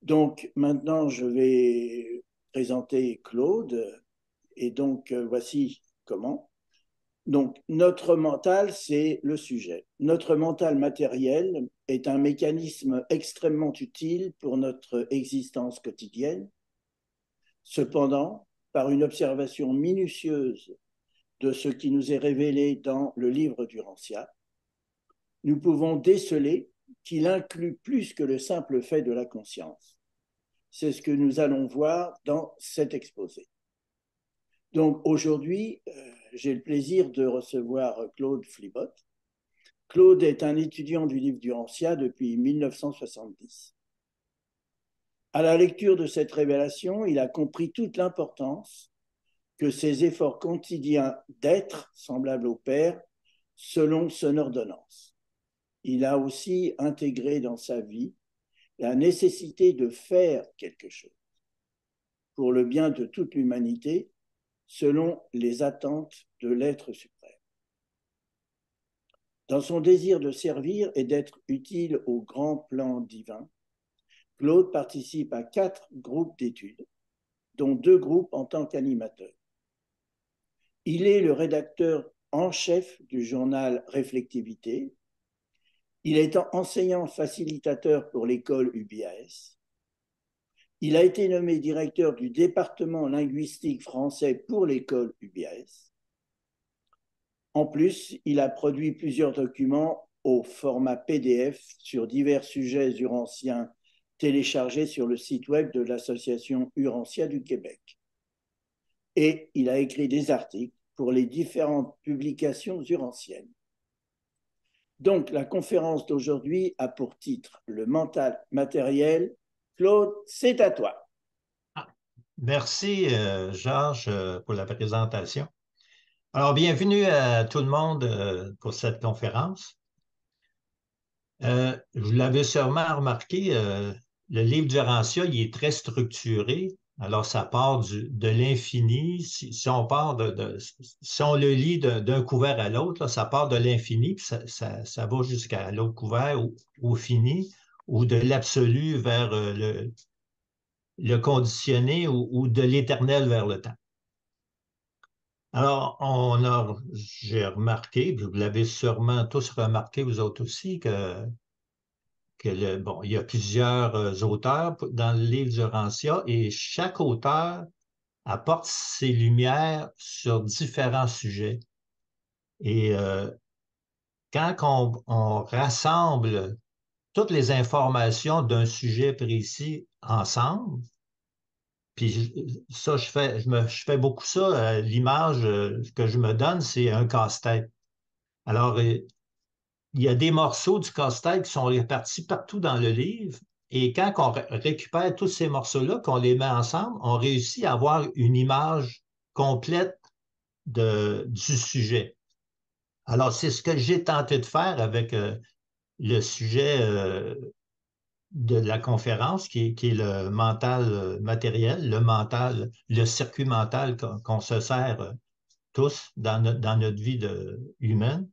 Donc maintenant, je vais présenter Claude. Et donc, voici comment. Donc, notre mental, c'est le sujet. Notre mental matériel est un mécanisme extrêmement utile pour notre existence quotidienne. Cependant, par une observation minutieuse de ce qui nous est révélé dans le livre du Rancia, nous pouvons déceler qu'il inclut plus que le simple fait de la conscience. C'est ce que nous allons voir dans cet exposé. Donc aujourd'hui, j'ai le plaisir de recevoir Claude Flibot. Claude est un étudiant du livre du Rancia depuis 1970. À la lecture de cette révélation, il a compris toute l'importance que ses efforts quotidiens d'être semblables au Père selon son ordonnance. Il a aussi intégré dans sa vie la nécessité de faire quelque chose pour le bien de toute l'humanité selon les attentes de l'être suprême. Dans son désir de servir et d'être utile au grand plan divin, Claude participe à 4 groupes d'études, dont 2 groupes en tant qu'animateur. Il est le rédacteur en chef du journal Réflectivité. Il est enseignant facilitateur pour l'école UBAS. Il a été nommé directeur du département linguistique français pour l'école UBAS. En plus, il a produit plusieurs documents au format PDF sur divers sujets urantiens téléchargés sur le site web de l'Association Urantia du Québec. Et il a écrit des articles pour les différentes publications urantiennes. Donc, la conférence d'aujourd'hui a pour titre « Le mental matériel ». Claude, c'est à toi. Merci, Georges, pour la présentation. Alors, bienvenue à tout le monde pour cette conférence. Vous l'avez sûrement remarqué, le livre du Rancia, il est très structuré. Alors, ça part de l'infini. Si on part si on le lit d'un couvert à l'autre, ça part de l'infini, puis ça va jusqu'à l'autre couvert au fini, ou de l'absolu vers le conditionné ou de l'éternel vers le temps. Alors, j'ai remarqué, vous l'avez sûrement tous remarqué, vous autres aussi, bon, il y a plusieurs auteurs dans le livre du Rancia et chaque auteur apporte ses lumières sur différents sujets. Et quand on rassemble toutes les informations d'un sujet précis ensemble, puis ça, je fais beaucoup ça. L'image que je me donne, c'est un casse-tête. Alors, il y a des morceaux du casse-tête qui sont répartis partout dans le livre. Et quand on récupère tous ces morceaux-là, qu'on les met ensemble, on réussit à avoir une image complète du sujet. Alors, c'est ce que j'ai tenté de faire avec le sujet de la conférence, qui est le mental matériel, le circuit mental qu'on se sert tous dans notre vie humaine.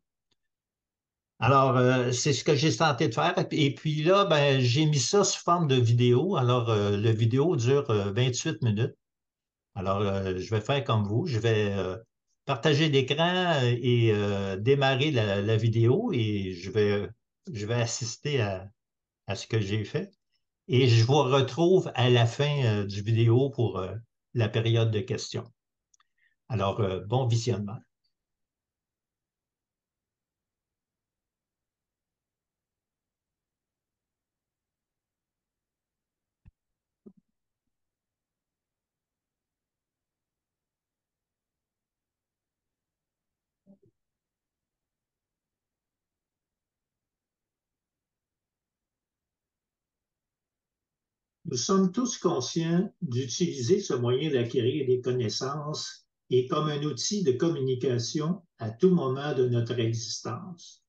Alors, c'est ce que j'ai tenté de faire. Et puis là, ben, j'ai mis ça sous forme de vidéo. Alors, le vidéo dure 28 minutes. Alors, je vais faire comme vous. Je vais partager l'écran et démarrer la vidéo et je vais assister à ce que j'ai fait. Et je vous retrouve à la fin du vidéo pour la période de questions. Alors, bon visionnement. Nous sommes tous conscients d'utiliser ce moyen d'acquérir des connaissances et comme un outil de communication à tout moment de notre existence.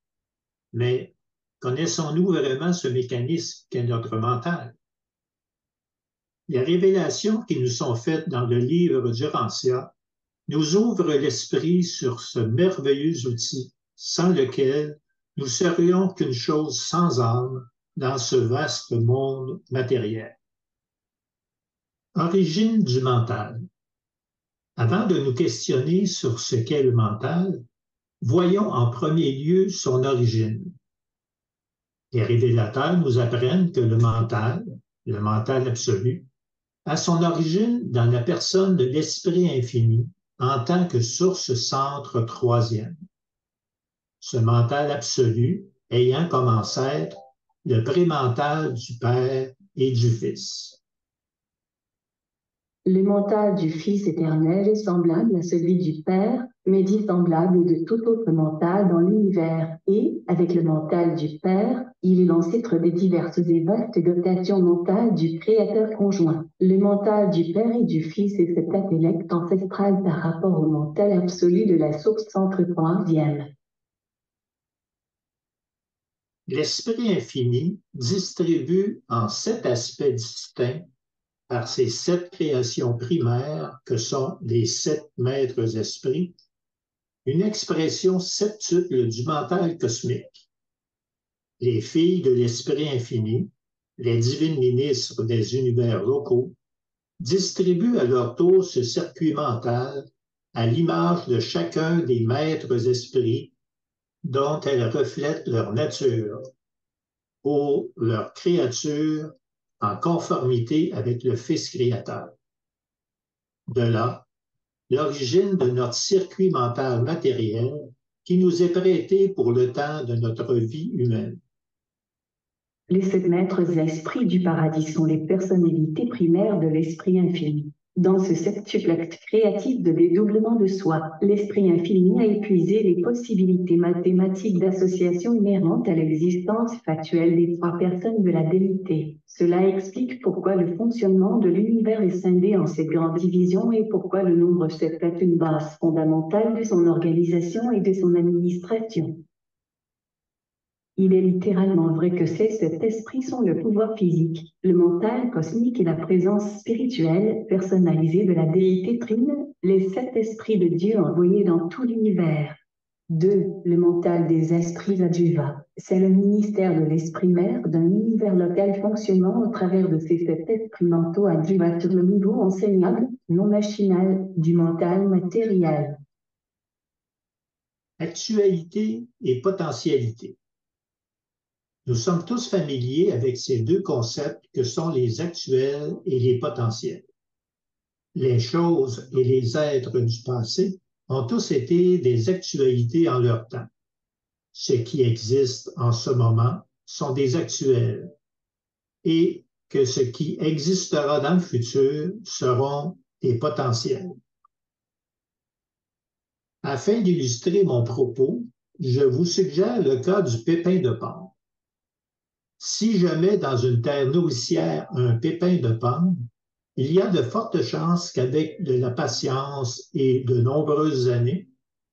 Mais connaissons-nous vraiment ce mécanisme qu'est notre mental? Les révélations qui nous sont faites dans le livre du Rancia nous ouvrent l'esprit sur ce merveilleux outil sans lequel nous serions qu'une chose sans âme dans ce vaste monde matériel. Origine du mental. Avant de nous questionner sur ce qu'est le mental, voyons en premier lieu son origine. Les révélateurs nous apprennent que le mental absolu, a son origine dans la personne de l'Esprit infini en tant que source-centre troisième. Ce mental absolu ayant comme ancêtre le prémental du Père et du Fils. Le mental du Fils éternel est semblable à celui du Père, mais dissemblable de tout autre mental dans l'univers, et, avec le mental du Père, il est l'ancêtre des diverses et vastes dotations mentales du Créateur conjoint. Le mental du Père et du Fils est cet intellect ancestral par rapport au mental absolu de la source centre troisième. L'Esprit infini distribue en 7 aspects distincts par ces 7 créations primaires que sont les 7 maîtres esprits, une expression septuple du mental cosmique. Les filles de l'Esprit infini, les divines ministres des univers locaux, distribuent à leur tour ce circuit mental à l'image de chacun des maîtres esprits dont elles reflètent leur nature, pour leur créature en conformité avec le Fils créateur. De là, l'origine de notre circuit mental matériel qui nous est prêté pour le temps de notre vie humaine. Les 7 maîtres esprits du paradis sont les personnalités primaires de l'Esprit infini. Dans ce septuple acte créatif de dédoublement de soi, l'Esprit infini a épuisé les possibilités mathématiques d'association inhérentes à l'existence factuelle des 3 personnes de la déité. Cela explique pourquoi le fonctionnement de l'univers est scindé en 7 grandes divisions et pourquoi le nombre 7 est une base fondamentale de son organisation et de son administration. Il est littéralement vrai que ces 7 esprits sont le pouvoir physique, le mental cosmique et la présence spirituelle personnalisée de la déité Trine, les 7 esprits de Dieu envoyés dans tout l'univers. 2. Le mental des esprits adjuva. C'est le ministère de l'esprit mère d'un univers local fonctionnant au travers de ces 7 esprits mentaux adjuva sur le niveau enseignable, non machinal, du mental matériel. Actualité et potentialité. Nous sommes tous familiers avec ces 2 concepts que sont les actuels et les potentiels. Les choses et les êtres du passé ont tous été des actualités en leur temps. Ce qui existe en ce moment sont des actuels et que ce qui existera dans le futur seront des potentiels. Afin d'illustrer mon propos, je vous suggère le cas du pépin de pomme. Si je mets dans une terre nourricière un pépin de pomme, il y a de fortes chances qu'avec de la patience et de nombreuses années,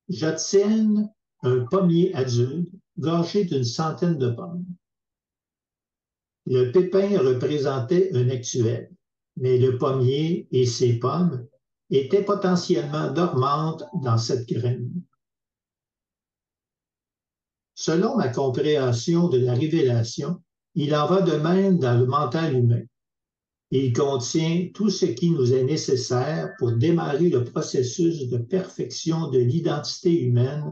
j'obtienne un pommier adulte gorgé d'une centaine de pommes. Le pépin représentait un actuel, mais le pommier et ses pommes étaient potentiellement dormantes dans cette graine. Selon ma compréhension de la révélation, il en va de même dans le mental humain. Il contient tout ce qui nous est nécessaire pour démarrer le processus de perfection de l'identité humaine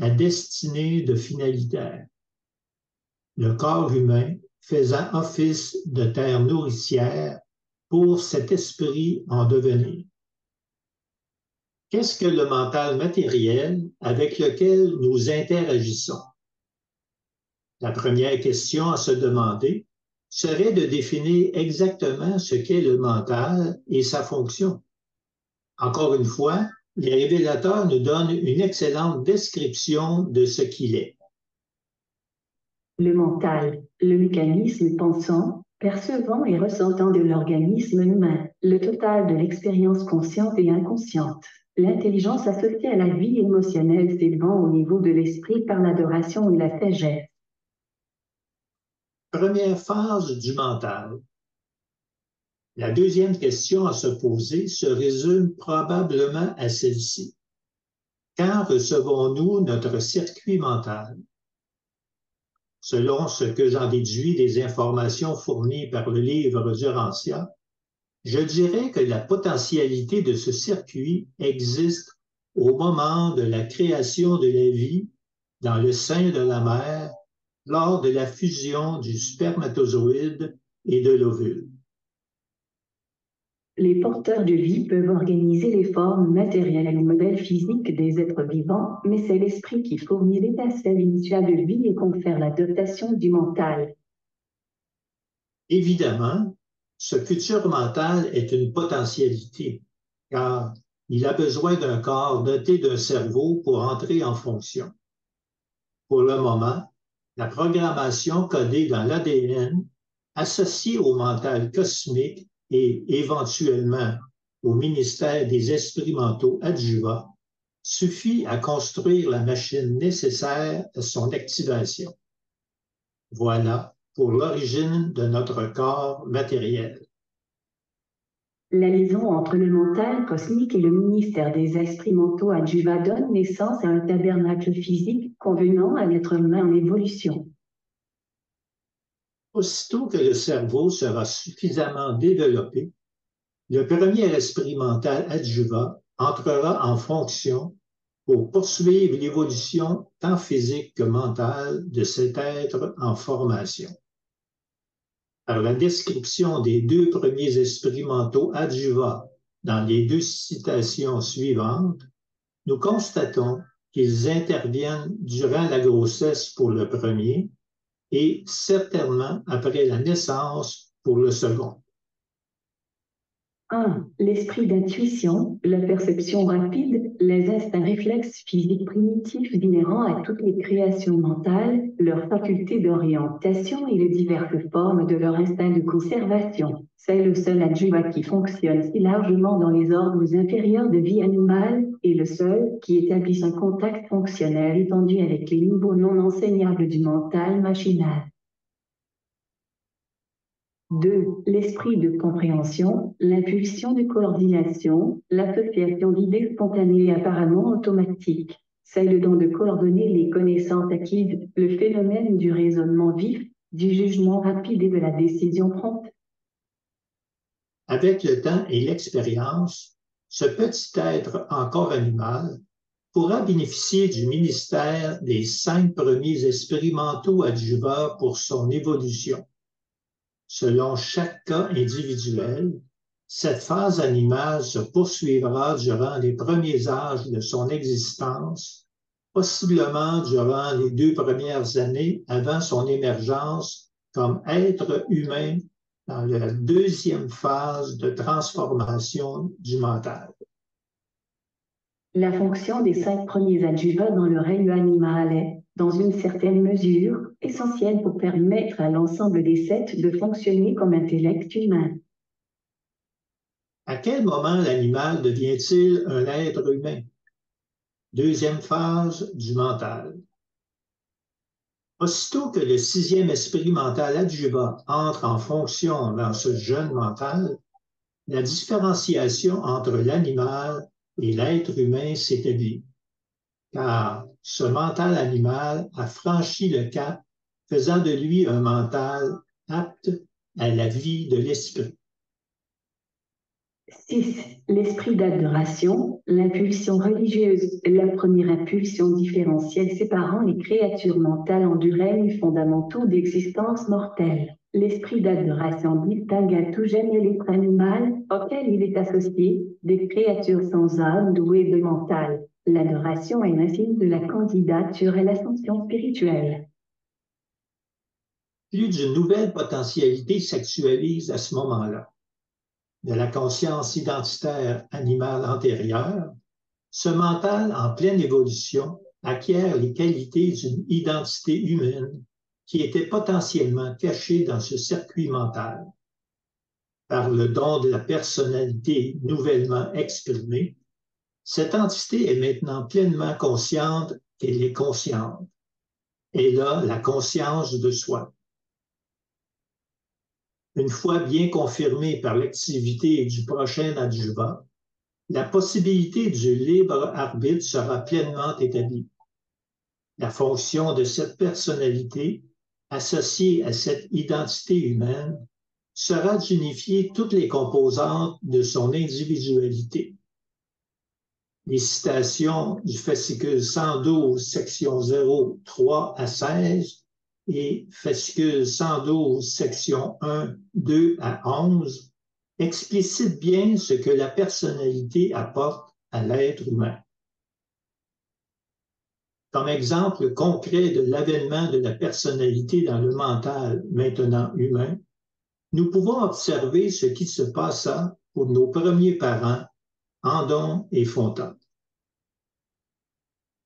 à destinée de finalitaire. Le corps humain faisant office de terre nourricière pour cet esprit en devenir. Qu'est-ce que le mental matériel avec lequel nous interagissons? La première question à se demander serait de définir exactement ce qu'est le mental et sa fonction. Encore une fois, les révélateurs nous donnent une excellente description de ce qu'il est. Le mental, le mécanisme pensant, percevant et ressentant de l'organisme humain, le total de l'expérience consciente et inconsciente. L'intelligence associée à la vie émotionnelle s'élevant au niveau de l'esprit par l'adoration et la sagesse. Première phase du mental. La deuxième question à se poser se résume probablement à celle-ci. Quand recevons-nous notre circuit mental? Selon ce que j'en déduis des informations fournies par le livre d'Urantia, Je dirais que la potentialité de ce circuit existe au moment de la création de la vie dans le sein de la mère lors de la fusion du spermatozoïde et de l'ovule. Les porteurs de vie peuvent organiser les formes matérielles ou modèles physiques des êtres vivants, mais c'est l'esprit qui fournit l'étincelle initiale de vie et confère la dotation du mental. Évidemment, ce futur mental est une potentialité, car il a besoin d'un corps doté d'un cerveau pour entrer en fonction. Pour le moment, la programmation codée dans l'ADN, associée au mental cosmique et éventuellement au ministère des esprits mentaux adjuvants, suffit à construire la machine nécessaire à son activation. Voilà pour l'origine de notre corps matériel. La liaison entre le mental cosmique et le ministère des esprits mentaux adjuva donne naissance à un tabernacle physique convenant à l'être humain en évolution. Aussitôt que le cerveau sera suffisamment développé, le premier esprit mental adjuva entrera en fonction pour poursuivre l'évolution tant physique que mentale de cet être en formation. Par la description des deux premiers esprits mentaux adjuva dans les deux citations suivantes, nous constatons qu'ils interviennent durant la grossesse pour le premier et certainement après la naissance pour le second. 1. L'esprit d'intuition, la perception rapide, les instincts réflexes physiques primitifs inhérents à toutes les créations mentales, leurs facultés d'orientation et les diverses formes de leur instinct de conservation. C'est le seul adjuva qui fonctionne si largement dans les ordres inférieurs de vie animale et le seul qui établisse un contact fonctionnel étendu avec les niveaux non enseignables du mental machinal. 2. L'esprit de compréhension, l'impulsion de coordination, l'association d'idées spontanées et apparemment automatiques. C'est le don de coordonner les connaissances acquises, le phénomène du raisonnement vif, du jugement rapide et de la décision prompte. Avec le temps et l'expérience, ce petit être encore animal pourra bénéficier du ministère des 5 premiers esprits mentaux adjuveurs pour son évolution. Selon chaque cas individuel, cette phase animale se poursuivra durant les premiers âges de son existence, possiblement durant les 2 premières années avant son émergence comme être humain dans la deuxième phase de transformation du mental. La fonction des 5 premiers adjuvats dans le règne animal est, dans une certaine mesure, essentielle pour permettre à l'ensemble des 7 de fonctionner comme intellect humain. À quel moment l'animal devient-il un être humain? Deuxième phase du mental. Aussitôt que le 6e esprit mental adjuva entre en fonction dans ce jeune mental, la différenciation entre l'animal et l'être humain s'établit, car ce mental animal a franchi le cap, faisant de lui un mental apte à la vie de l'esprit. 6. L'esprit d'adoration, l'impulsion religieuse, la première impulsion différentielle séparant les créatures mentales en deux règnes fondamentaux d'existence mortelle. L'esprit d'adoration distingue à tout jamais l'être animal auquel il est associé des créatures sans âme douées de mental. L'adoration est l'insigne de la candidature à l'ascension spirituelle. Plus d'une nouvelle potentialité s'actualise à ce moment-là. De la conscience identitaire animale antérieure, ce mental en pleine évolution acquiert les qualités d'une identité humaine qui était potentiellement cachée dans ce circuit mental. Par le don de la personnalité nouvellement exprimée, cette entité est maintenant pleinement consciente qu'elle est consciente. Elle a la conscience de soi. Une fois bien confirmée par l'activité du prochain adjuva, la possibilité du libre arbitre sera pleinement établie. La fonction de cette personnalité, associée à cette identité humaine, sera d'unifier toutes les composantes de son individualité. Les citations du fascicule 112, section 0, 3 à 16 et fascicule 112, section 1, 2 à 11 explicitent bien ce que la personnalité apporte à l'être humain. Comme exemple concret de l'avènement de la personnalité dans le mental maintenant humain, nous pouvons observer ce qui se passa pour nos premiers parents, Andon et Fontan.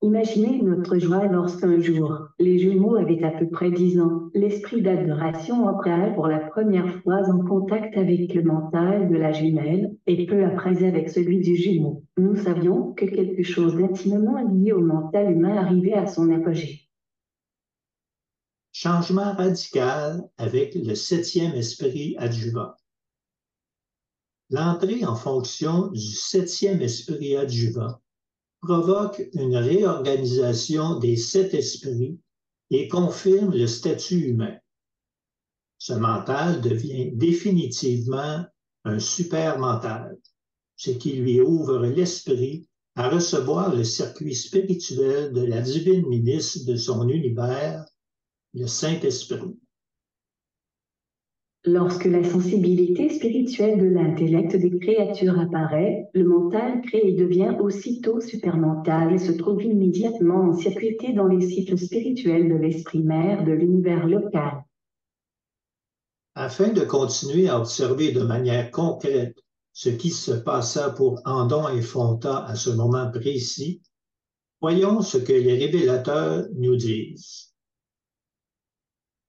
Imaginez notre joie lorsqu'un jour, les jumeaux avaient à peu près 10 ans, l'esprit d'adoration entra pour la première fois en contact avec le mental de la jumelle et peu après avec celui du jumeau. Nous savions que quelque chose d'intimement lié au mental humain arrivait à son apogée. Changement radical avec le 7e esprit adjuvant. L'entrée en fonction du 7e esprit adjuvant provoque une réorganisation des 7 esprits et confirme le statut humain. Ce mental devient définitivement un super-mental, ce qui lui ouvre l'esprit à recevoir le circuit spirituel de la divine ministre de son univers, le Saint-Esprit. Lorsque la sensibilité spirituelle de l'intellect des créatures apparaît, le mental créé devient aussitôt supermental et se trouve immédiatement circuité dans les cycles spirituels de l'esprit mère de l'univers local. Afin de continuer à observer de manière concrète ce qui se passa pour Andon et Fontan à ce moment précis, voyons ce que les révélateurs nous disent.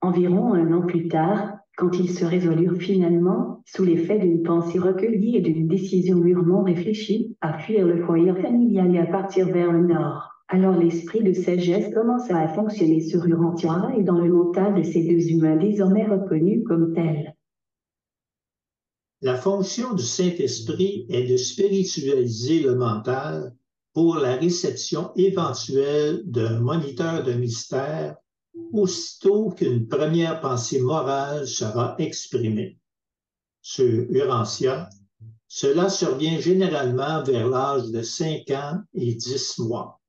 Environ un an plus tard, quand ils se résolurent finalement, sous l'effet d'une pensée recueillie et d'une décision mûrement réfléchie, à fuir le foyer familial et à partir vers le nord. Alors l'esprit de sagesse commença à fonctionner sur Urantia et dans le mental de ces deux humains désormais reconnus comme tels. La fonction du Saint-Esprit est de spiritualiser le mental pour la réception éventuelle d'un moniteur de mystère aussitôt qu'une première pensée morale sera exprimée. Sur Urantia, cela survient généralement vers l'âge de 5 ans et 10 mois.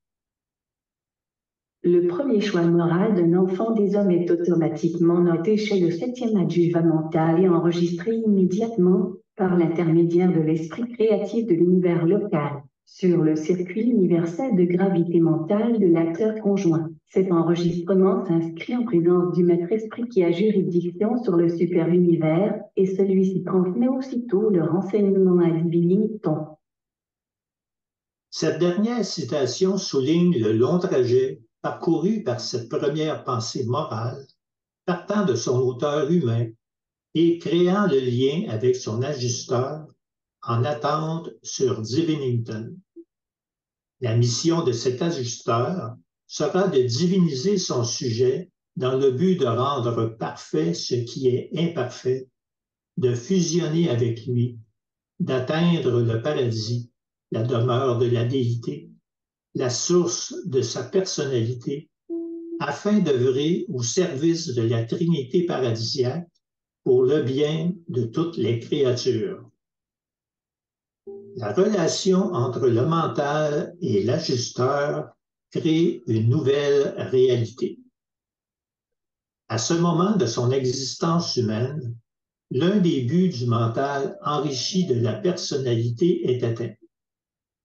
Le premier choix moral d'un enfant des hommes est automatiquement noté chez le 7e adjuvant mental et enregistré immédiatement par l'intermédiaire de l'esprit créatif de l'univers local sur le circuit universel de gravité mentale de l'acteur conjoint. Cet enregistrement s'inscrit en présence du maître-esprit qui a juridiction sur le super-univers et celui-ci transmet aussitôt le renseignement à Divinington. Cette dernière citation souligne le long trajet parcouru par cette première pensée morale, partant de son auteur humain et créant le lien avec son ajusteur en attente sur Divinington. La mission de cet ajusteur sera de diviniser son sujet dans le but de rendre parfait ce qui est imparfait, de fusionner avec lui, d'atteindre le paradis, la demeure de la déité, la source de sa personnalité, afin d'œuvrer au service de la Trinité paradisiaque pour le bien de toutes les créatures. La relation entre le mental et l'ajusteur crée une nouvelle réalité. À ce moment de son existence humaine, l'un des buts du mental enrichi de la personnalité est atteint.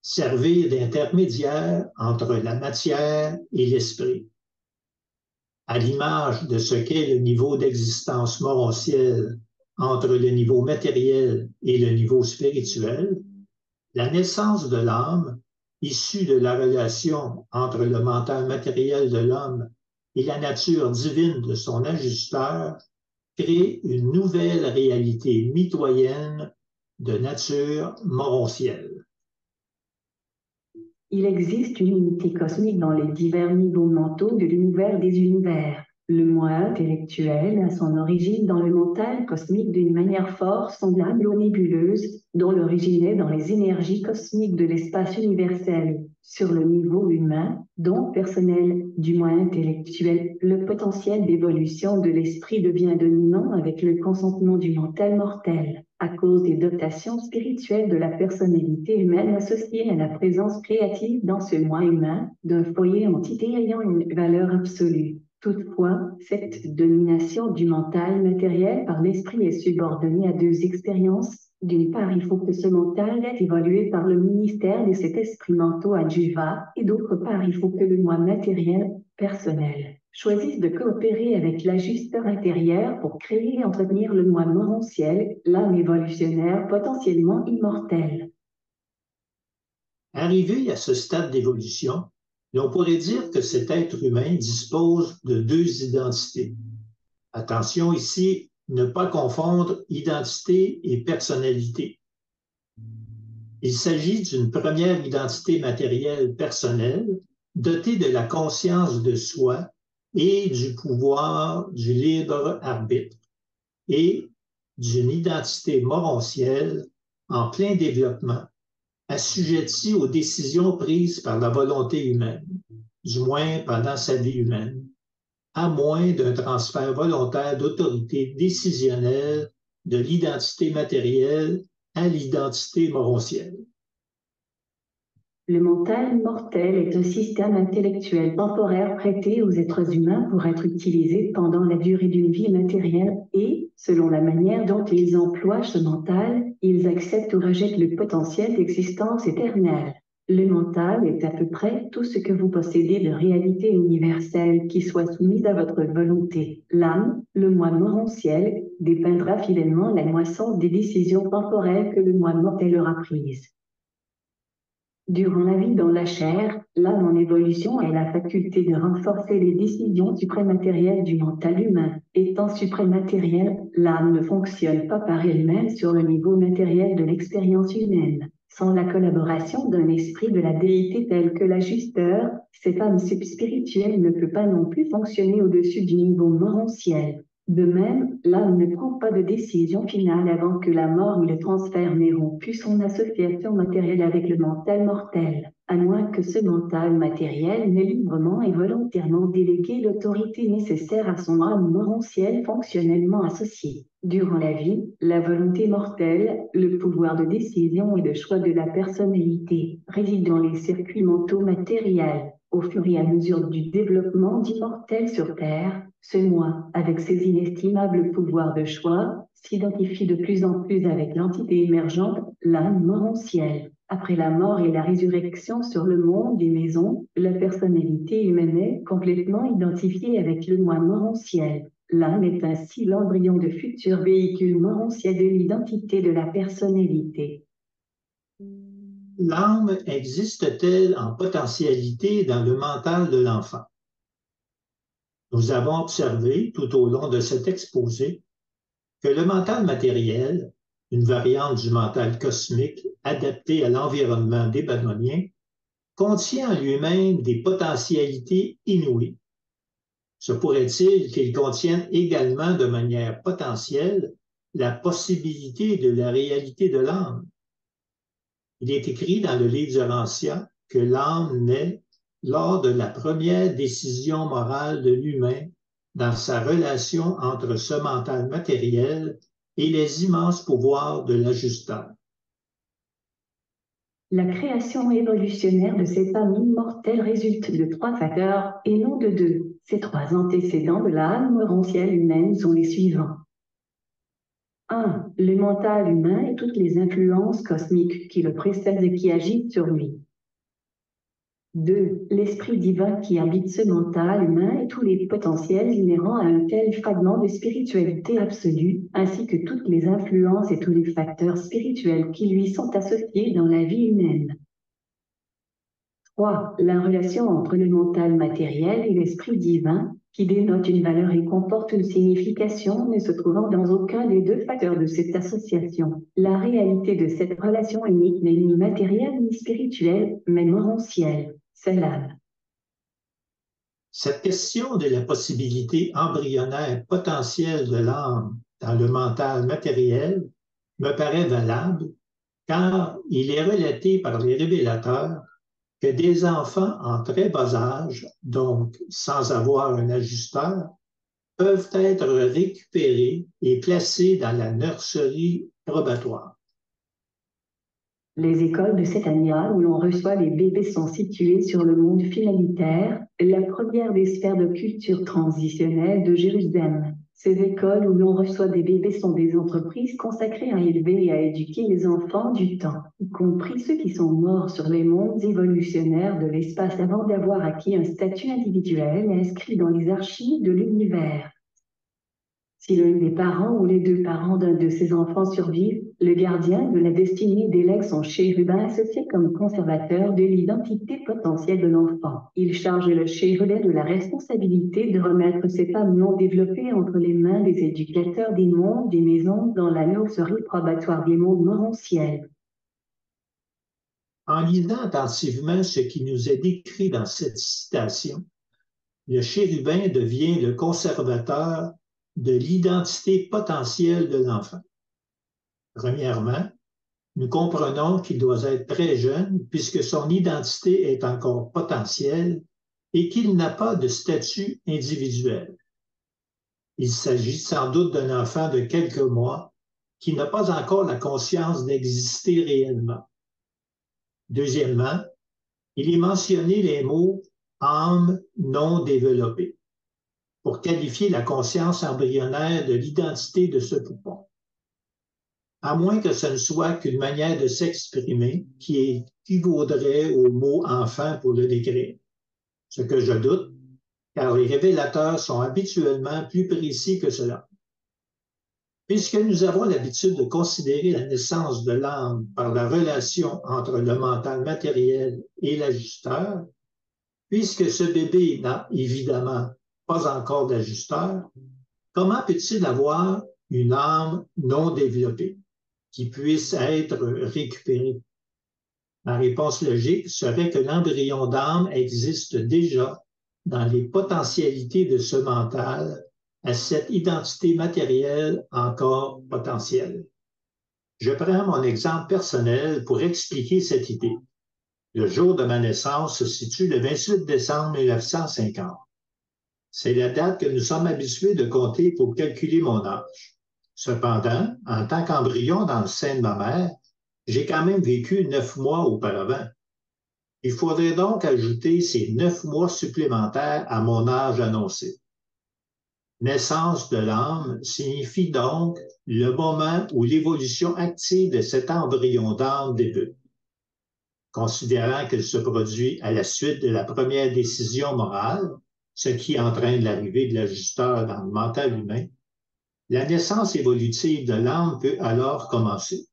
Servir d'intermédiaire entre la matière et l'esprit. À l'image de ce qu'est le niveau d'existence moroncielle entre le niveau matériel et le niveau spirituel, la naissance de l'âme, issue de la relation entre le mental matériel de l'homme et la nature divine de son ajusteur, crée une nouvelle réalité mitoyenne de nature moroncielle. Il existe une unité cosmique dans les divers niveaux mentaux de l'univers des univers. Le moi intellectuel a son origine dans le mental cosmique d'une manière fort semblable aux nébuleuses, dont l'origine est dans les énergies cosmiques de l'espace universel. Sur le niveau humain, donc personnel, du moins intellectuel, le potentiel d'évolution de l'esprit devient dominant avec le consentement du mental mortel, à cause des dotations spirituelles de la personnalité humaine associées à la présence créative dans ce moi humain, d'un foyer entité ayant une valeur absolue. Toutefois, cette domination du mental matériel par l'esprit est subordonnée à deux expériences. D'une part, il faut que ce mental ait évolué par le ministère de cet esprit mentaux adjuva, et d'autre part, il faut que le moi matériel, personnel, choisisse de coopérer avec l'ajusteur intérieur pour créer et entretenir le moi morontiel, l'âme évolutionnaire potentiellement immortelle. Arrivé à ce stade d'évolution, l'on pourrait dire que cet être humain dispose de deux identités. Attention ici, ne pas confondre identité et personnalité. Il s'agit d'une première identité matérielle personnelle, dotée de la conscience de soi et du pouvoir du libre arbitre, et d'une identité morontielle en plein développement, assujettie aux décisions prises par la volonté humaine, du moins pendant sa vie humaine, à moins d'un transfert volontaire d'autorité décisionnelle de l'identité matérielle à l'identité morontielle. Le mental mortel est un système intellectuel temporaire prêté aux êtres humains pour être utilisé pendant la durée d'une vie matérielle et, selon la manière dont ils emploient ce mental, ils acceptent ou rejettent le potentiel d'existence éternelle. Le mental est à peu près tout ce que vous possédez de réalité universelle qui soit soumise à votre volonté. L'âme, le moi morontiel, dépeindra fidèlement la moisson des décisions temporelles que le moi mortel aura prises. Durant la vie dans la chair, l'âme en évolution a la faculté de renforcer les décisions supramatérielles du mental humain. Étant supramatérielle, l'âme ne fonctionne pas par elle-même sur le niveau matériel de l'expérience humaine. Sans la collaboration d'un esprit de la déité tel que l'ajusteur, cette âme subspirituelle ne peut pas non plus fonctionner au-dessus du niveau morontiel. De même, l'âme ne prend pas de décision finale avant que la mort ou le transfert n'ait rompu son association matérielle avec le mental mortel, à moins que ce mental matériel n'ait librement et volontairement délégué l'autorité nécessaire à son âme morontielle fonctionnellement associée. Durant la vie, la volonté mortelle, le pouvoir de décision et de choix de la personnalité, réside dans les circuits mentaux matériels. Au fur et à mesure du développement d'immortel sur Terre, ce moi, avec ses inestimables pouvoirs de choix, s'identifie de plus en plus avec l'entité émergente, l'âme morontielle. Après la mort et la résurrection sur le monde des maisons, la personnalité humaine est complètement identifiée avec le moi morontiel. L'âme est ainsi l'embryon de futur véhicule morontiel de l'identité de la personnalité. L'âme existe-t-elle en potentialité dans le mental de l'enfant? Nous avons observé tout au long de cet exposé que le mental matériel, une variante du mental cosmique adapté à l'environnement débanonien, contient en lui-même des potentialités inouïes. Se pourrait-il qu'il contienne également de manière potentielle la possibilité de la réalité de l'âme? Il est écrit dans le livre de l'Ancien que l'âme naît lors de la première décision morale de l'humain dans sa relation entre ce mental matériel et les immenses pouvoirs de l'ajusteur. La création évolutionnaire de cette âme immortelle résulte de trois facteurs et non de deux. Ces trois antécédents de l'âme morontielle humaine sont les suivants. 1. Le mental humain et toutes les influences cosmiques qui le précèdent et qui agissent sur lui. 2. L'esprit divin qui habite ce mental humain et tous les potentiels inhérents à un tel fragment de spiritualité absolue, ainsi que toutes les influences et tous les facteurs spirituels qui lui sont associés dans la vie humaine. 3. La relation entre le mental matériel et l'esprit divin, qui dénote une valeur et comporte une signification ne se trouvant dans aucun des deux facteurs de cette association. La réalité de cette relation unique n'est ni matérielle ni spirituelle, mais morontielle. C'est l'âme. Cette question de la possibilité embryonnaire potentielle de l'âme dans le mental matériel me paraît valable, car il est relaté par les révélateurs que des enfants en très bas âge, donc sans avoir un ajusteur, peuvent être récupérés et placés dans la nurserie probatoire. Les écoles de cette année où l'on reçoit les bébés sont situées sur le monde finalitaire, la première des sphères de culture transitionnelle de Jérusalem. Ces écoles où l'on reçoit des bébés sont des entreprises consacrées à élever et à éduquer les enfants du temps, y compris ceux qui sont morts sur les mondes évolutionnaires de l'espace avant d'avoir acquis un statut individuel inscrit dans les archives de l'univers. Si l'un des parents ou les deux parents d'un de ces enfants survivent, le gardien de la destinée délègue son chérubin associé comme conservateur de l'identité potentielle de l'enfant. Il charge le chérubin de la responsabilité de remettre ces femmes non développées entre les mains des éducateurs des mondes des maisons dans la nurserie probatoire des mondes morontiels. En lisant attentivement ce qui nous est décrit dans cette citation, le chérubin devient le conservateur de l'identité potentielle de l'enfant. Premièrement, nous comprenons qu'il doit être très jeune puisque son identité est encore potentielle et qu'il n'a pas de statut individuel. Il s'agit sans doute d'un enfant de quelques mois qui n'a pas encore la conscience d'exister réellement. Deuxièmement, il est mentionné les mots « âme non développée » pour qualifier la conscience embryonnaire de l'identité de ce poupon. À moins que ce ne soit qu'une manière de s'exprimer qui équivaudrait au mot « enfant » pour le décrire. Ce que je doute, car les révélateurs sont habituellement plus précis que cela. Puisque nous avons l'habitude de considérer la naissance de l'âme par la relation entre le mental matériel et l'ajusteur, puisque ce bébé n'a évidemment pas encore d'ajusteur, comment peut-il avoir une âme non développée qui puisse être récupérée? Ma réponse logique serait que l'embryon d'âme existe déjà dans les potentialités de ce mental à cette identité matérielle encore potentielle. Je prends mon exemple personnel pour expliquer cette idée. Le jour de ma naissance se situe le 28 décembre 1950. C'est la date que nous sommes habitués de compter pour calculer mon âge. Cependant, en tant qu'embryon dans le sein de ma mère, j'ai quand même vécu 9 mois auparavant. Il faudrait donc ajouter ces 9 mois supplémentaires à mon âge annoncé. Naissance de l'âme signifie donc le moment où l'évolution active de cet embryon d'âme débute. Considérant qu'elle se produit à la suite de la première décision morale, ce qui entraîne l'arrivée de l'ajusteur dans le mental humain, la naissance évolutive de l'âme peut alors commencer.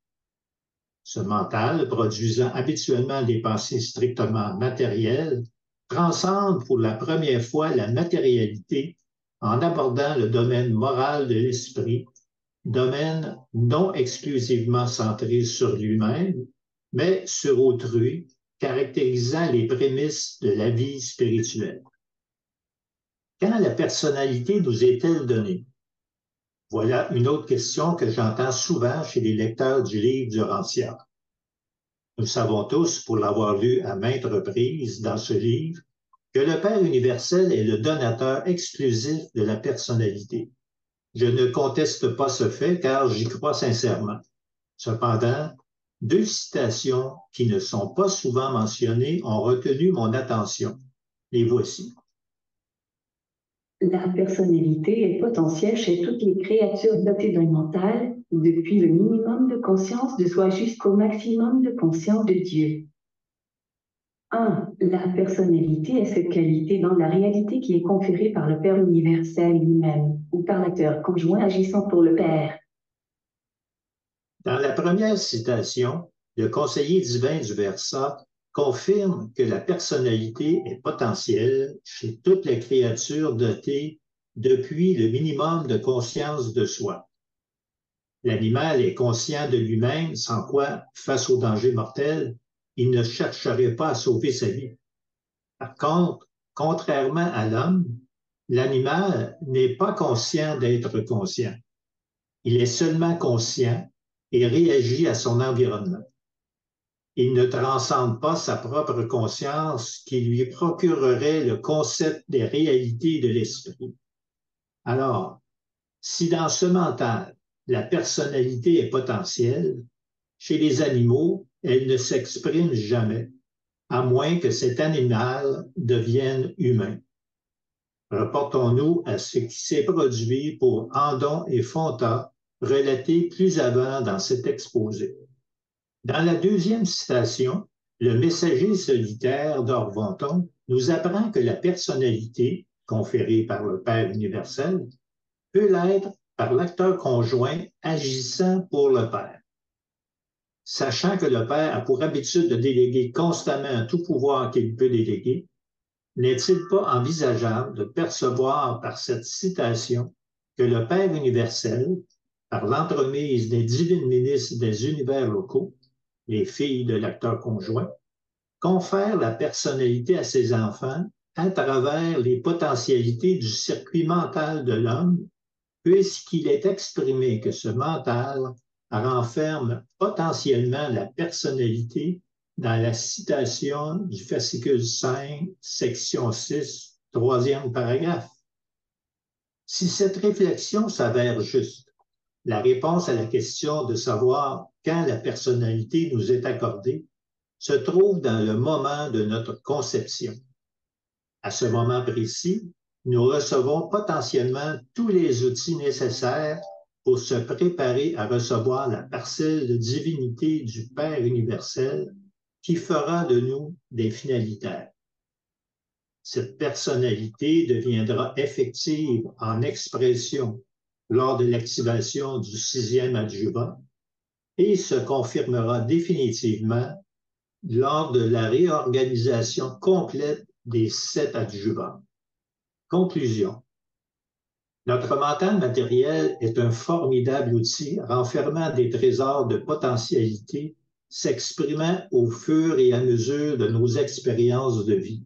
Ce mental, produisant habituellement des pensées strictement matérielles, transcende pour la première fois la matérialité en abordant le domaine moral de l'esprit, domaine non exclusivement centré sur lui-même, mais sur autrui, caractérisant les prémices de la vie spirituelle. Quand la personnalité nous est-elle donnée? Voilà une autre question que j'entends souvent chez les lecteurs du livre du Rancière. Nous savons tous, pour l'avoir lu à maintes reprises dans ce livre, que le Père universel est le donateur exclusif de la personnalité. Je ne conteste pas ce fait car j'y crois sincèrement. Cependant, 2 citations qui ne sont pas souvent mentionnées ont retenu mon attention. Les voici. La personnalité est potentielle chez toutes les créatures dotées d'un mental, depuis le minimum de conscience de soi jusqu'au maximum de conscience de Dieu. 1. La personnalité est cette qualité dans la réalité qui est conférée par le Père universel lui-même ou par l'acteur conjoint agissant pour le Père. Dans la première citation, le conseiller divin du Versa confirme que la personnalité est potentielle chez toutes les créatures dotées depuis le minimum de conscience de soi. L'animal est conscient de lui-même, sans quoi, face au danger mortel, il ne chercherait pas à sauver sa vie. Par contre, contrairement à l'homme, l'animal n'est pas conscient d'être conscient. Il est seulement conscient et réagit à son environnement. Il ne transcende pas sa propre conscience qui lui procurerait le concept des réalités de l'esprit. Alors, si dans ce mental, la personnalité est potentielle, chez les animaux, elle ne s'exprime jamais, à moins que cet animal devienne humain. Reportons-nous à ce qui s'est produit pour Andon et Fonta, relaté plus avant dans cet exposé. Dans la deuxième citation, le messager solitaire d'Orvonton nous apprend que la personnalité, conférée par le Père universel, peut l'être par l'acteur conjoint agissant pour le Père. Sachant que le Père a pour habitude de déléguer constamment tout pouvoir qu'il peut déléguer, n'est-il pas envisageable de percevoir par cette citation que le Père universel, par l'entremise des divines ministres des univers locaux, les filles de l'acteur conjoint, confère la personnalité à ses enfants à travers les potentialités du circuit mental de l'homme, puisqu'il est exprimé que ce mental renferme potentiellement la personnalité dans la citation du fascicule 5, section 6, troisième paragraphe. Si cette réflexion s'avère juste, la réponse à la question de savoir quand la personnalité nous est accordée se trouve dans le moment de notre conception. À ce moment précis, nous recevons potentiellement tous les outils nécessaires pour se préparer à recevoir la parcelle de divinité du Père universel qui fera de nous des finalitaires. Cette personnalité deviendra effective en expression lors de l'activation du 6e adjuvant et se confirmera définitivement lors de la réorganisation complète des 7 adjuvants. Conclusion. Notre mental matériel est un formidable outil renfermant des trésors de potentialité s'exprimant au fur et à mesure de nos expériences de vie.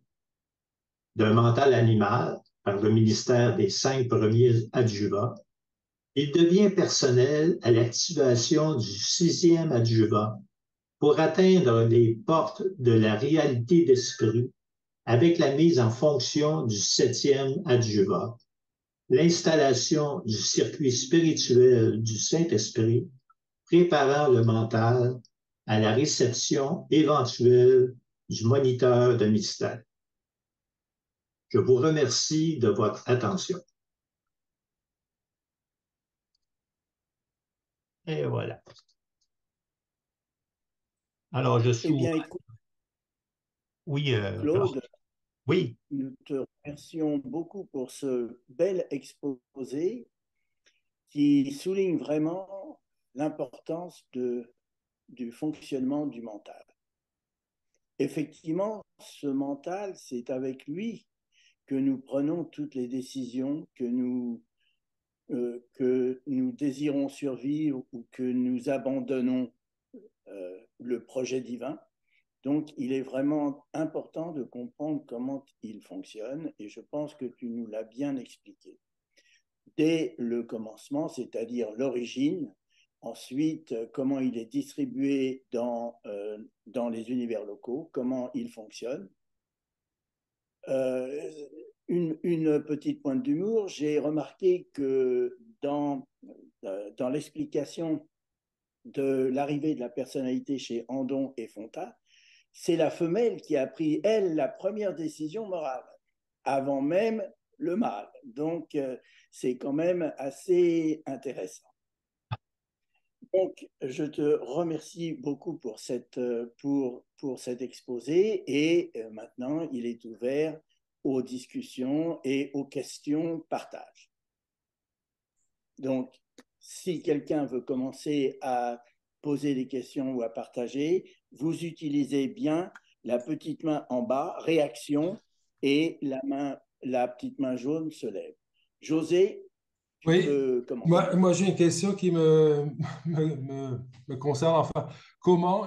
D'un mental animal, par le ministère des 5 premiers adjuvants, il devient personnel à l'activation du 6e adjuvant pour atteindre les portes de la réalité d'esprit avec la mise en fonction du 7e adjuvant, l'installation du circuit spirituel du Saint-Esprit, préparant le mental à la réception éventuelle du moniteur de mystère. Je vous remercie de votre attention. Et voilà. Alors, je suis... Eh bien, écoute, oui, Claude, oui. nous te remercions beaucoup pour ce bel exposé qui souligne vraiment l'importance du fonctionnement du mental. Effectivement, ce mental, c'est avec lui que nous prenons toutes les décisions, que nous désirons survivre ou que nous abandonnons le projet divin. Donc, il est vraiment important de comprendre comment il fonctionne et je pense que tu nous l'as bien expliqué. Dès le commencement, c'est-à-dire l'origine, ensuite, comment il est distribué dans les univers locaux, comment il fonctionne. Une petite pointe d'humour, j'ai remarqué que dans l'explication de l'arrivée de la personnalité chez Andon et Fonta, c'est la femelle qui a pris, elle, la première décision morale, avant même le mâle. Donc, c'est quand même assez intéressant. Donc, je te remercie beaucoup pour cet exposé et maintenant, il est ouvert aux discussions et aux questions partage. Donc, si quelqu'un veut commencer à poser des questions ou à partager, vous utilisez bien la petite main en bas, réaction, et la petite main jaune se lève. José, tu peux commencer. Moi j'ai une question qui me concerne. Enfin,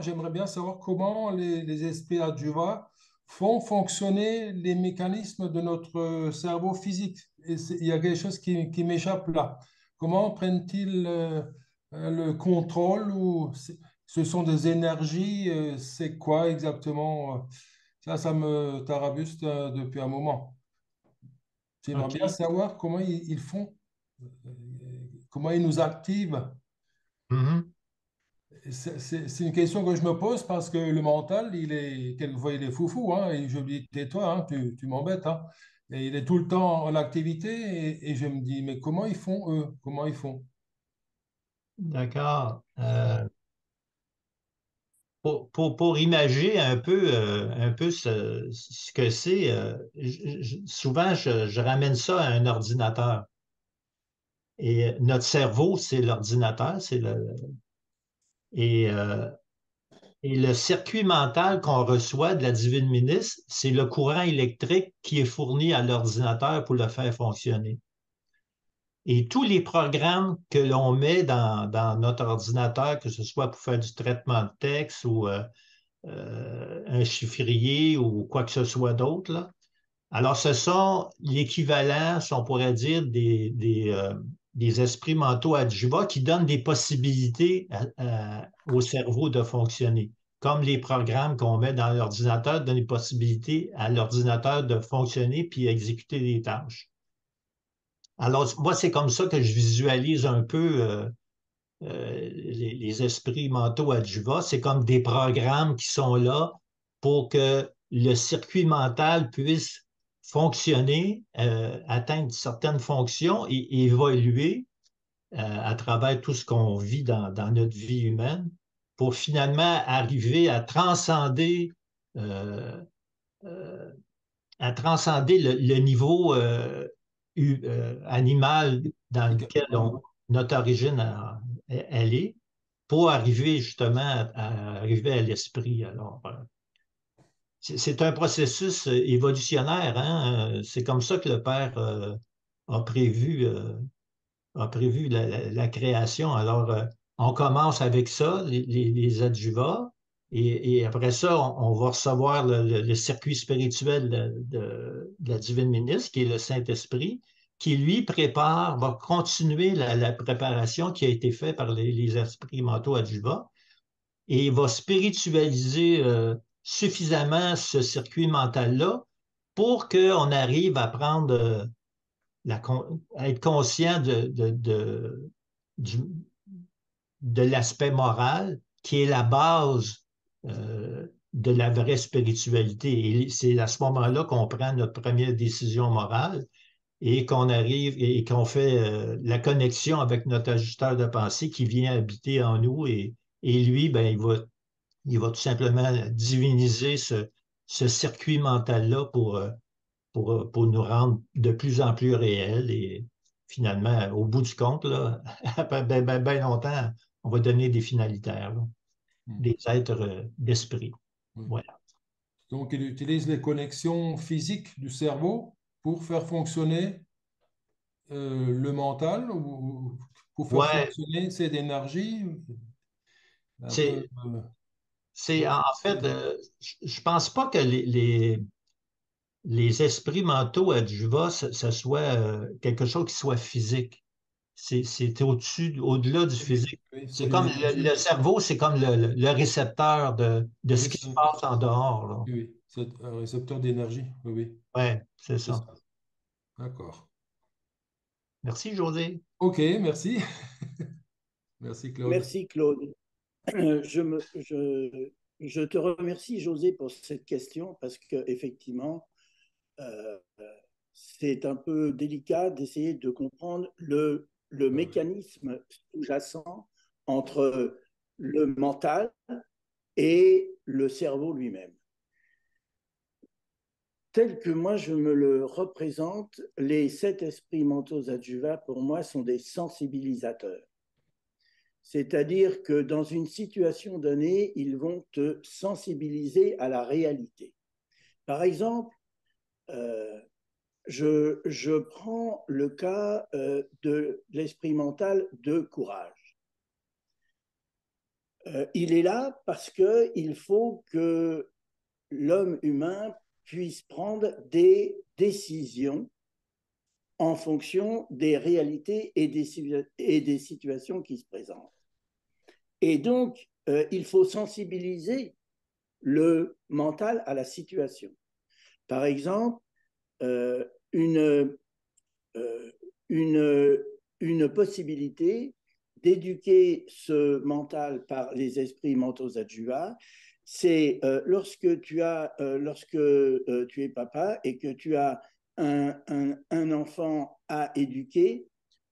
j'aimerais bien savoir comment les esprits adjuvants font fonctionner les mécanismes de notre cerveau physique. Il y a quelque chose qui m'échappe là. Comment prennent-ils le contrôle ou ce sont des énergies, c'est quoi exactement? Ça me tarabuste depuis un moment. J'aimerais bien OK. savoir comment ils font, euh, comment ils nous activent. Mhm. C'est une question que je me pose parce que le mental, quelquefois, il est foufou, hein, et je lui dis, tais-toi, hein, tu m'embêtes, hein. Et il est tout le temps en activité et je me dis, mais comment ils font, eux? Comment ils font? D'accord. Pour imager un peu ce que c'est, souvent je ramène ça à un ordinateur. Et notre cerveau, c'est l'ordinateur, et, euh, et le circuit mental qu'on reçoit de la divine ministre, c'est le courant électrique qui est fourni à l'ordinateur pour le faire fonctionner. Et tous les programmes que l'on met dans notre ordinateur, que ce soit pour faire du traitement de texte ou un chiffrier ou quoi que ce soit d'autre, là. Alors, ce sont l'équivalent, si on pourrait dire, des esprits mentaux adjuvants qui donnent des possibilités au cerveau de fonctionner. Comme les programmes qu'on met dans l'ordinateur donnent des possibilités à l'ordinateur de fonctionner puis exécuter des tâches. Alors, moi, c'est comme ça que je visualise un peu les esprits mentaux adjuvants. C'est comme des programmes qui sont là pour que le circuit mental puisse fonctionner, atteindre certaines fonctions et évoluer à travers tout ce qu'on vit dans notre vie humaine pour finalement arriver euh, euh, à transcender le niveau animal dans lequel notre origine elle est, pour arriver justement arriver à l'esprit. Alors, c'est un processus évolutionnaire, hein? C'est comme ça que le Père a prévu, euh, a prévu la création. Alors, on commence avec ça, les adjuvas, et après ça, on va recevoir le circuit spirituel de la divine ministre, qui est le Saint-Esprit, qui lui prépare, va continuer la préparation qui a été faite par les esprits mentaux adjuvats, et va spiritualiser suffisamment ce circuit mental-là pour qu'on arrive à prendre à être conscient du- de l'aspect moral qui est la base de la vraie spiritualité. Et c'est à ce moment-là qu'on prend notre première décision morale et qu'on arrive et qu'on fait la connexion avec notre ajusteur de pensée qui vient habiter en nous et lui, ben, il va tout simplement diviniser ce circuit mental-là pour nous rendre de plus en plus réels et finalement, au bout du compte, là, après ben longtemps, on va donner des finalitaires, là, des êtres d'esprit. Oui. Voilà. Donc, il utilise les connexions physiques du cerveau pour faire fonctionner le mental ou pour faire Ouais, fonctionner cette énergie. Un peu, c'est, c'est oui, en fait, je pense pas que les esprits mentaux adjuvants, ce soit quelque chose qui soit physique. C'est au-dessus, au-delà du physique. oui, c'est C'est une comme énergie. le cerveau, c'est comme le récepteur de ce Oui, qui se passe en dehors, là. oui, c'est un récepteur d'énergie. Oui, oui, Ouais, c'est c'est ça. ça. D'accord. Merci, José. OK, merci. Merci, Claude. Merci, Claude. Je te remercie, José, pour cette question parce qu'effectivement, euh, c'est un peu délicat d'essayer de comprendre le mécanisme sous-jacent entre le mental et le cerveau lui-même. Tel que moi je me le représente, les 7 esprits mentaux adjuvats, pour moi, sont des sensibilisateurs. C'est-à-dire que dans une situation donnée, ils vont te sensibiliser à la réalité. Par exemple, euh, je prends le cas de l'esprit mental de courage. Il est là parce qu'il faut que l'homme humain puisse prendre des décisions en fonction des réalités et des situations qui se présentent. Et donc, il faut sensibiliser le mental à la situation. Par exemple, une possibilité d'éduquer ce mental par les esprits mentaux adjuvants, c'est lorsque tu es papa et que tu as un enfant à éduquer,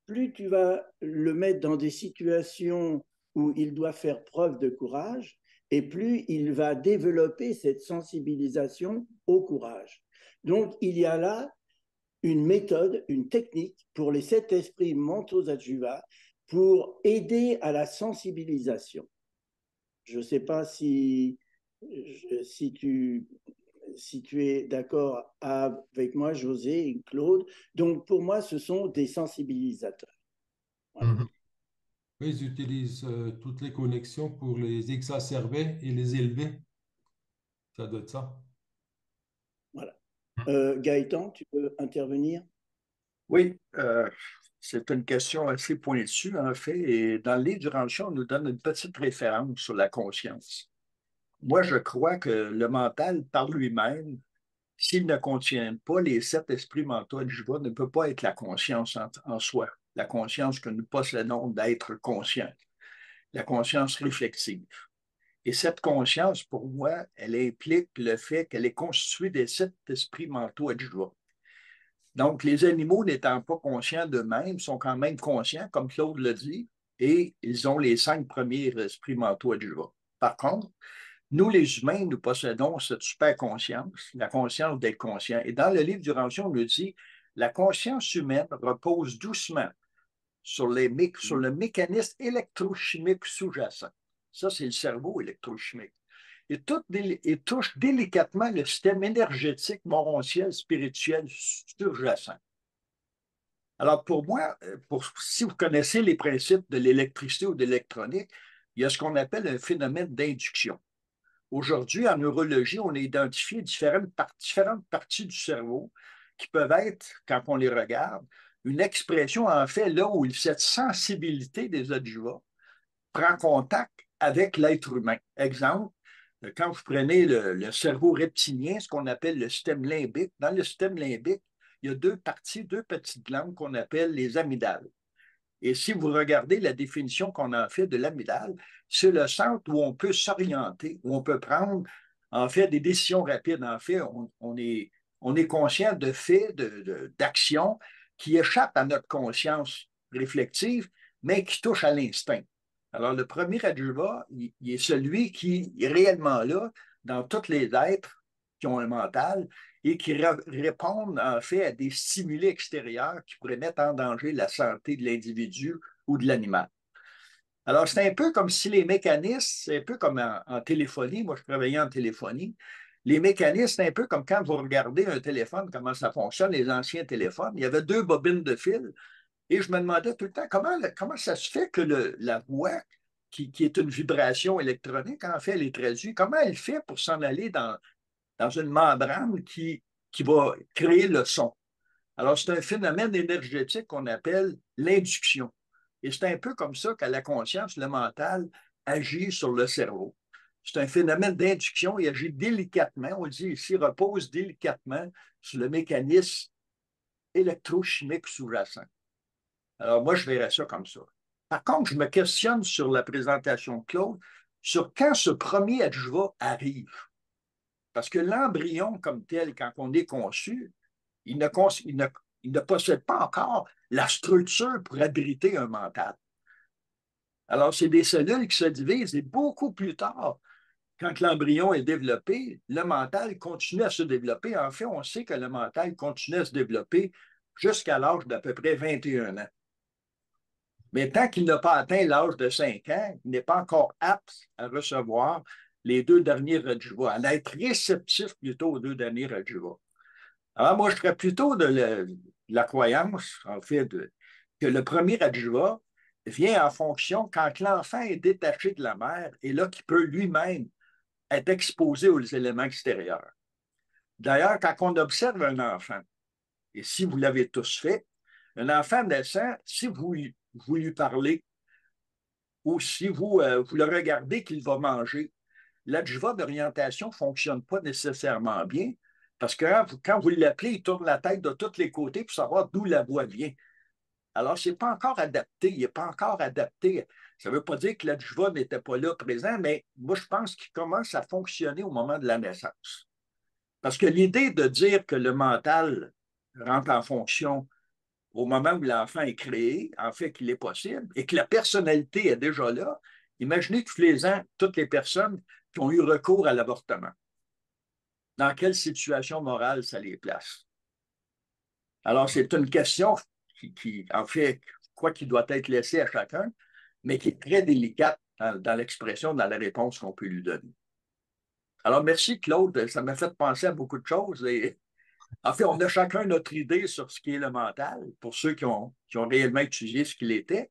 plus tu vas le mettre dans des situations où il doit faire preuve de courage, et plus il va développer cette sensibilisation au courage. Donc, il y a là une méthode, une technique pour les 7 esprits mentaux adjuvants pour aider à la sensibilisation. Je ne sais pas si tu es d'accord avec moi, José et Claude. Donc, pour moi, ce sont des sensibilisateurs. Voilà. Mhm. Oui, ils utilisent toutes les connexions pour les exacerber et les élever. Ça doit être ça. Voilà. Gaëtan, tu peux intervenir? Oui, c'est une question assez pointue, en fait. Et dans le livre du Ranchon, on nous donne une petite référence sur la conscience. Moi, je crois que le mental, par lui-même, s'il ne contient pas les 7 esprits mentaux adjuvants, ne peut pas être la conscience en soi. La conscience que nous possédons d'être conscient. La conscience réflexive. Et cette conscience, pour moi, elle implique le fait qu'elle est constituée des 7 esprits mentaux adjuvants. Donc, les animaux n'étant pas conscients d'eux-mêmes sont quand même conscients, comme Claude l'a dit, et ils ont les 5 premiers esprits mentaux adjuvants. Par contre, nous, les humains, nous possédons cette super conscience, la conscience d'être conscient. Et dans le livre du Ranchon, on nous dit, la conscience humaine repose doucement sur le mécanisme électrochimique sous-jacent. Ça, c'est le cerveau électrochimique. Et touche délicatement le système énergétique morontiel spirituel sous-jacent. Alors, pour moi, si vous connaissez les principes de l'électricité ou de l'électronique, il y a ce qu'on appelle un phénomène d'induction. Aujourd'hui, en neurologie, on a identifié différentes parties du cerveau qui peuvent être, quand on les regarde, une expression, en fait, là où cette sensibilité des adjuvants prend contact avec l'être humain. Exemple, quand vous prenez le cerveau reptilien, ce qu'on appelle le système limbique, dans le système limbique, il y a 2 parties, 2 petites glandes qu'on appelle les amygdales. Et si vous regardez la définition qu'on en fait de l'amygdale, c'est le centre où on peut s'orienter, où on peut prendre, en fait, des décisions rapides. En fait, on est conscient de faits, d'actions qui échappent à notre conscience réflexive, mais qui touchent à l'instinct. Alors, le premier adjuva, il est celui qui est réellement là dans tous les êtres qui ont un mental et qui répondent en fait à des stimuli extérieurs qui pourraient mettre en danger la santé de l'individu ou de l'animal. Alors, c'est un peu comme si les mécanismes, c'est un peu comme en téléphonie, moi je travaillais en téléphonie, les mécanismes, c'est un peu comme quand vous regardez un téléphone, comment ça fonctionne, les anciens téléphones, il y avait 2 bobines de fil, et je me demandais tout le temps comment ça se fait que la voix, qui est une vibration électronique, en fait, elle est traduite, comment elle fait pour s'en aller dans une membrane qui va créer le son. Alors, c'est un phénomène énergétique qu'on appelle l'induction. Et c'est un peu comme ça que la conscience, le mental, agit sur le cerveau. C'est un phénomène d'induction, il agit délicatement, on dit ici, repose délicatement sur le mécanisme électrochimique sous-jacent. Alors, moi, je verrais ça comme ça. Par contre, je me questionne sur la présentation de Claude, sur quand ce premier adjuva arrive. Parce que l'embryon comme tel, quand on est conçu, il ne possède pas encore la structure pour abriter un mental. Alors, c'est des cellules qui se divisent et beaucoup plus tard, quand l'embryon est développé, le mental continue à se développer. En fait, on sait que le mental continue à se développer jusqu'à l'âge d'à peu près 21 ans. Mais tant qu'il n'a pas atteint l'âge de 5 ans, il n'est pas encore apte à recevoir les 2 derniers Rajuvas, à être réceptif plutôt aux 2 derniers Rajuvas. Alors, moi, je serais plutôt de la croyance, en fait, que le premier Rajuva vient en fonction quand l'enfant est détaché de la mère et là, qu'il peut lui-même être exposé aux éléments extérieurs. D'ailleurs, quand on observe un enfant, et si vous l'avez tous fait, un enfant naissant, si vous lui parlez, ou si vous le regardez qu'il va manger. L'adjuvat d'orientation ne fonctionne pas nécessairement bien parce que quand vous l'appelez, il tourne la tête de tous les côtés pour savoir d'où la voix vient. Alors, ce n'est pas encore adapté. Il n'est pas encore adapté. Ça ne veut pas dire que l'adjuvat n'était pas là présent, mais moi, je pense qu'il commence à fonctionner au moment de la naissance. Parce que l'idée de dire que le mental rentre en fonction au moment où l'enfant est créé, en fait qu'il est possible, et que la personnalité est déjà là, imaginez tous les ans, toutes les personnes qui ont eu recours à l'avortement. Dans quelle situation morale ça les place? Alors, c'est une question en fait, quoi qu'il doit être laissé à chacun, mais qui est très délicate dans l'expression, dans la réponse qu'on peut lui donner. Alors, merci Claude, ça m'a fait penser à beaucoup de choses. Et, en fait, on a chacun notre idée sur ce qui est le mental, pour ceux qui ont réellement étudié ce qu'il était,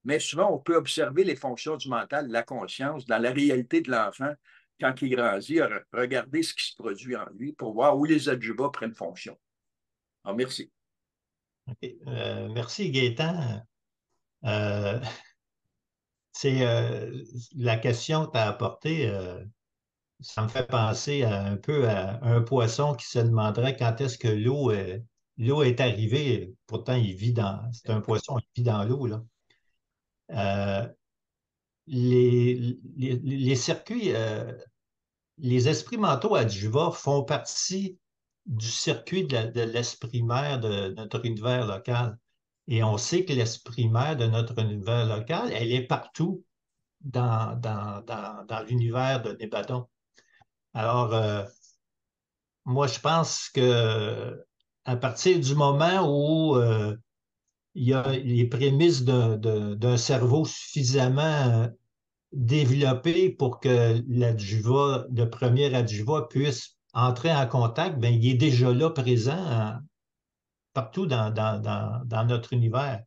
mais souvent, on peut observer les fonctions du mental, de la conscience, dans la réalité de l'enfant quand il grandit, regarder ce qui se produit en lui pour voir où les adjuvats prennent fonction. Alors, merci. Okay. Merci Gaétan. C'est la question que tu as apportée, ça me fait penser un peu à un poisson qui se demanderait quand est-ce que l'eau est arrivée. Pourtant, c'est un poisson, il vit dans l'eau, là. Les circuits, les esprits mentaux adjuvats font partie du circuit de l'esprit mère de notre univers local. Et on sait que l'esprit mère de notre univers local, elle est partout dans l'univers de Nébadon. Alors, moi, je pense que à partir du moment où il y a les prémices d'un cerveau suffisamment développé pour que le premier adjuvat puisse entrer en contact, ben, il est déjà là présent partout dans notre univers.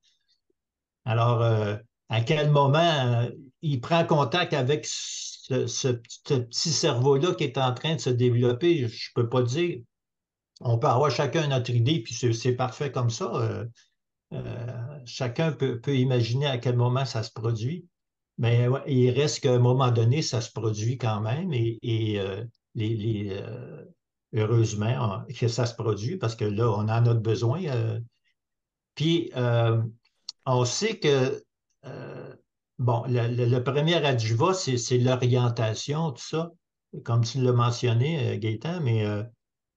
Alors, à quel moment il prend contact avec ce petit cerveau-là qui est en train de se développer, je ne peux pas dire. On peut avoir chacun notre idée, puis c'est parfait comme ça. Chacun peut imaginer à quel moment ça se produit. Mais ouais, il reste qu'à un moment donné, ça se produit quand même et heureusement que ça se produit parce que là, on en a besoin. Puis, on sait que, bon, le premier adjuvat, c'est l'orientation, tout ça, comme tu l'as mentionné, Gaétan, mais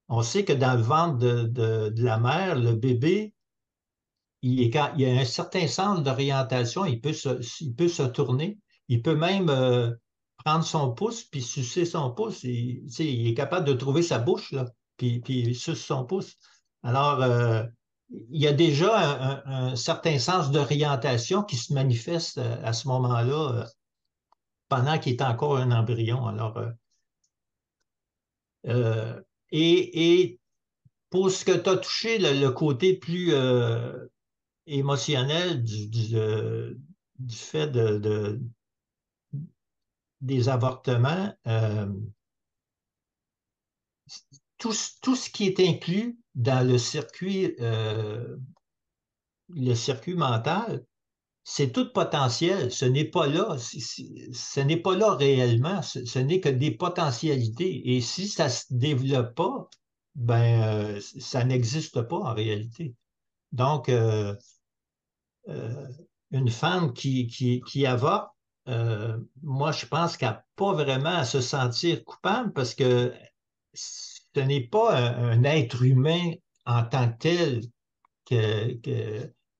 on sait que dans le ventre de la mère, le bébé, il y a un certain sens d'orientation, il peut se tourner, il peut même prendre son pouce puis sucer son pouce. Il est capable de trouver sa bouche, là, puis il suce son pouce. Alors, il y a déjà un certain sens d'orientation qui se manifeste à ce moment-là, pendant qu'il est encore un embryon. Alors, et pour ce que tu as touché, le côté plus émotionnel du fait des avortements, tout ce qui est inclus dans le circuit mental, c'est tout potentiel. Ce n'est pas là. Ce n'est pas là réellement. Ce n'est que des potentialités. Et si ça ne se développe pas, ben, ça n'existe pas en réalité. Donc, une femme qui avorte, moi, je pense qu'elle n'a pas vraiment à se sentir coupable parce que ce n'est pas un être humain en tant que tel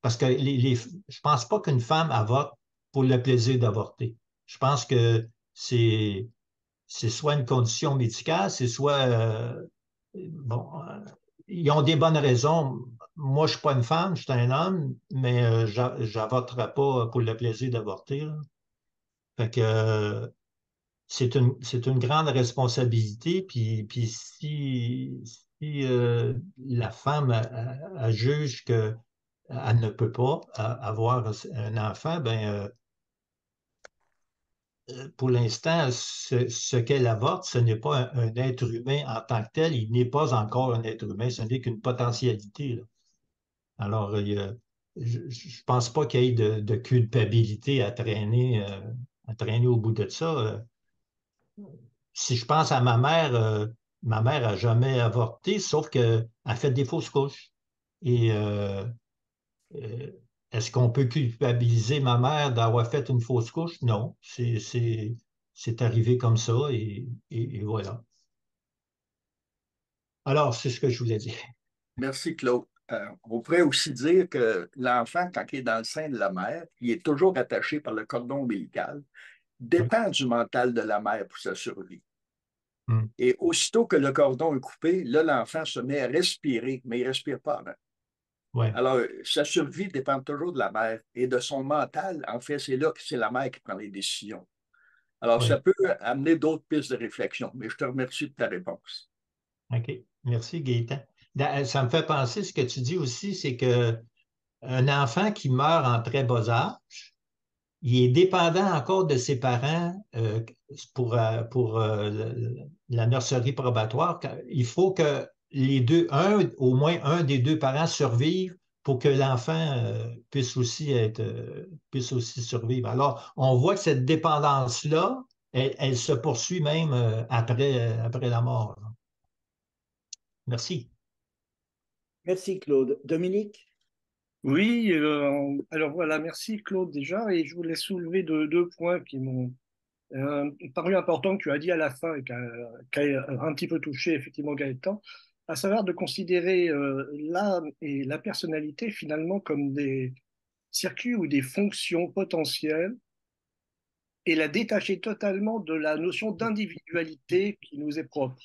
parce que je pense pas qu'une femme avorte pour le plaisir d'avorter. Je pense que c'est soit une condition médicale, c'est soit bon, ils ont des bonnes raisons. Moi, je suis pas une femme, je suis un homme, mais j'avorterai pas pour le plaisir d'avorter, là. Fait que c'est une grande responsabilité. Puis si la femme elle juge qu'elle ne peut pas avoir un enfant, ben pour l'instant, ce qu'elle avorte, ce n'est pas un être humain en tant que tel. Il n'est pas encore un être humain, ce n'est qu'une potentialité, là. Alors, je pense pas qu'il y ait de culpabilité à traîner au bout de ça. Si je pense à ma mère a jamais avorté, sauf qu'elle a fait des fausses couches. Et euh, est-ce qu'on peut culpabiliser ma mère d'avoir fait une fausse couche? Non, c'est arrivé comme ça et voilà. Alors, c'est ce que je voulais dire. Merci, Claude. On pourrait aussi dire que l'enfant, quand il est dans le sein de la mère, il est toujours attaché par le cordon ombilical, Oui. dépend du mental de la mère pour sa survie. Hmm. Et aussitôt que le cordon est coupé, là, l'enfant se met à respirer, mais il ne respire pas avant. Ouais. Alors, sa survie dépend toujours de la mère et de son mental. En fait, c'est là que c'est la mère qui prend les décisions. Alors, ça Ouais. peut amener d'autres pistes de réflexion, mais je te remercie de ta réponse. OK. Merci, Gaëtan. Ça me fait penser, ce que tu dis aussi, c'est que un enfant qui meurt en très bas âge, il est dépendant encore de ses parents pour la nurserie probatoire. Il faut que les deux, au moins un des deux parents survive pour que l'enfant puisse aussi survivre. Alors, on voit que cette dépendance-là, elle se poursuit même après la mort. Merci. Merci, Claude. Dominique? Oui, alors voilà, merci Claude déjà, et je voulais soulever deux points qui m'ont paru importants que tu as dit à la fin et qui a un petit peu touché effectivement Gaëtan, à savoir de considérer l'âme et la personnalité finalement comme des circuits ou des fonctions potentielles et la détacher totalement de la notion d'individualité qui nous est propre.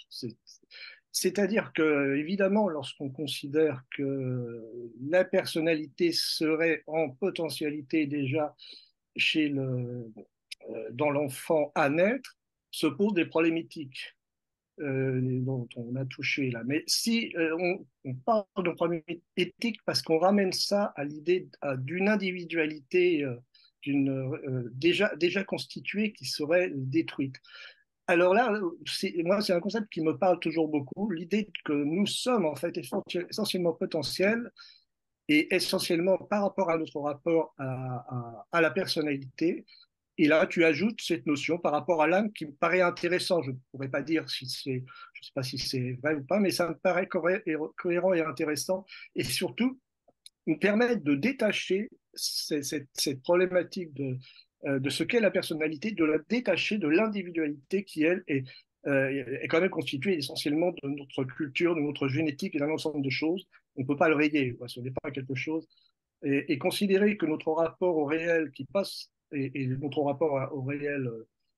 C'est-à-dire que, évidemment, lorsqu'on considère que la personnalité serait en potentialité déjà dans l'enfant à naître, se posent des problématiques dont on a touché là. Mais si on parle de problème éthique parce qu'on ramène ça à l'idée d'une individualité déjà constituée qui serait détruite. Alors là, moi, c'est un concept qui me parle toujours beaucoup, l'idée que nous sommes en fait essentiellement potentiels et essentiellement par rapport à notre rapport à la personnalité. Et là, tu ajoutes cette notion par rapport à l'âme qui me paraît intéressant. Je ne pourrais pas dire si c'est, je sais pas si c'est vrai ou pas, mais ça me paraît cohérent et intéressant. Et surtout, nous permettre de détacher cette problématique de ce qu'est la personnalité, de la détacher de l'individualité qui, elle, est quand même constituée essentiellement de notre culture, de notre génétique et d'un ensemble de choses. On ne peut pas le rayer, ce n'est pas quelque chose. Et considérer que notre rapport au réel qui passe, et notre rapport au réel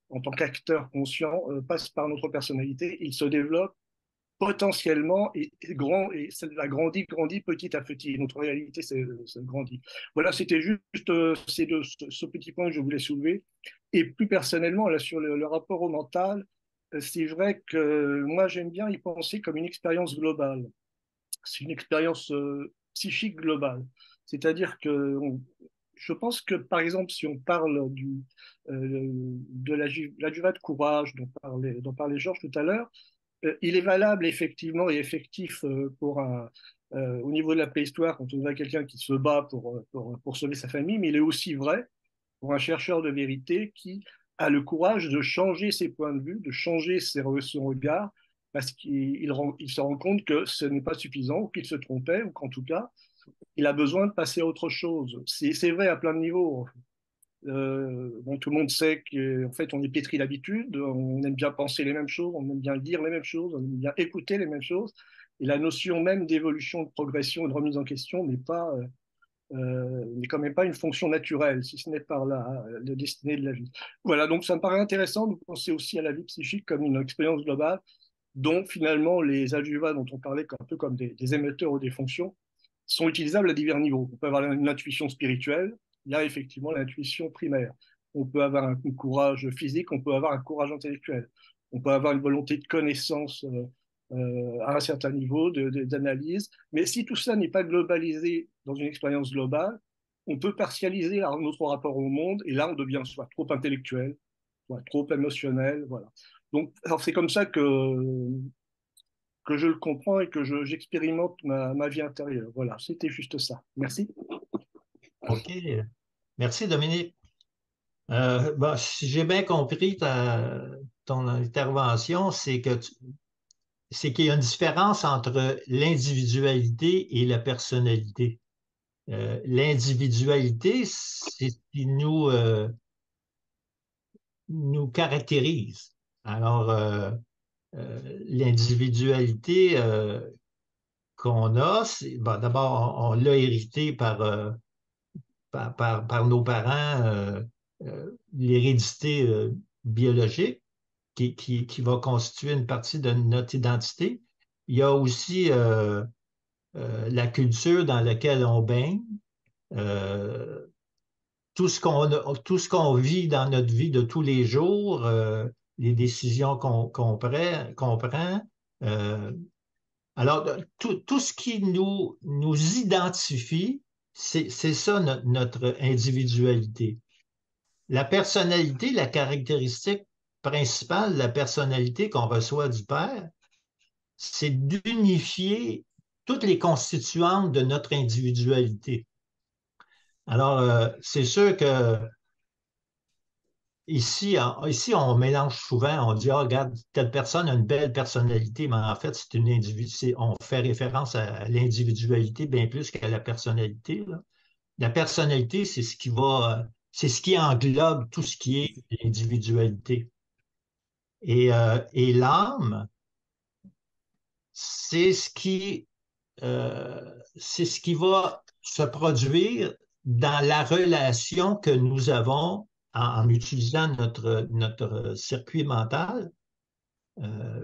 en tant qu'acteur conscient passe par notre personnalité, il se développe potentiellement et ça grandit petit à petit. Notre réalité, ça grandit. Voilà, c'était juste ce petit point que je voulais soulever. Et plus personnellement, là, sur le rapport au mental, c'est vrai que moi, j'aime bien y penser comme une expérience globale. C'est une expérience psychique globale. C'est-à-dire que je pense que, par exemple, si on parle de la duvet de courage dont parlait Georges tout à l'heure, il est valable effectivement et effectif au niveau de la préhistoire quand on voit quelqu'un qui se bat pour sauver sa famille, mais il est aussi vrai pour un chercheur de vérité qui a le courage de changer ses points de vue, de changer son regard, parce qu'il se rend compte que ce n'est pas suffisant, ou qu'il se trompait, ou qu'en tout cas, il a besoin de passer à autre chose. C'est vrai à plein de niveaux. Tout le monde sait qu'en fait, on est pétri d'habitude, on aime bien penser les mêmes choses, on aime bien dire les mêmes choses, on aime bien écouter les mêmes choses. Et la notion même d'évolution, de progression et de remise en question n'est quand même pas une fonction naturelle, si ce n'est par la destinée de la vie. Voilà, donc ça me paraît intéressant de penser aussi à la vie psychique comme une expérience globale, dont finalement les adjuvats dont on parlait un peu comme des émetteurs ou des fonctions sont utilisables à divers niveaux. On peut avoir une intuition spirituelle, il y a effectivement l'intuition primaire. On peut avoir un courage physique, on peut avoir un courage intellectuel. On peut avoir une volonté de connaissance à un certain niveau d'analyse. Mais si tout ça n'est pas globalisé dans une expérience globale, on peut partialiser notre rapport au monde et là, on devient soit trop intellectuel, soit trop émotionnel. Voilà. Donc, c'est comme ça que je le comprends et que j'expérimente ma vie intérieure. Voilà, c'était juste ça. Merci. OK. Merci, Dominique. Si j'ai bien compris ton intervention, c'est qu'il y a une différence entre l'individualité et la personnalité. L'individualité, c'est ce qui nous caractérise. Alors, l'individualité qu'on a, d'abord, on l'a hérité par nos parents, l'hérédité biologique qui va constituer une partie de notre identité. Il y a aussi la culture dans laquelle on baigne, euh, tout ce qu'on vit dans notre vie de tous les jours, les décisions qu'on prend. euh, alors, tout ce qui nous identifie, c'est ça notre individualité. La personnalité, la caractéristique principale de la personnalité qu'on reçoit du Père, c'est d'unifier toutes les constituantes de notre individualité. Alors, c'est sûr que ici, on mélange souvent, on dit, ah, regarde, telle personne a une belle personnalité, mais en fait, c'est une individu, on fait référence à l'individualité bien plus qu'à la personnalité, là. La personnalité, c'est ce qui englobe tout ce qui est l'individualité. Et l'âme, c'est c'est ce qui va se produire dans la relation que nous avons en utilisant notre circuit mental,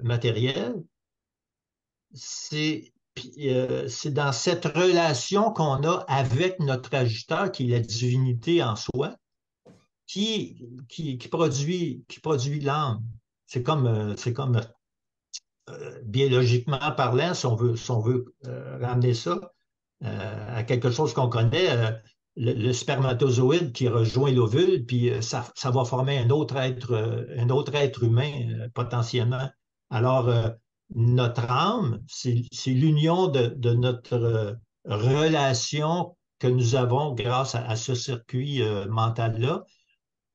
matériel. C'est dans cette relation qu'on a avec notre agiteur, qui est la divinité en soi, qui produit l'âme. C'est comme biologiquement parlant, si on veut ramener ça à quelque chose qu'on connaît, le spermatozoïde qui rejoint l'ovule, puis ça va former un autre être humain potentiellement. Alors, notre âme, c'est l'union de notre relation que nous avons grâce à ce circuit mental-là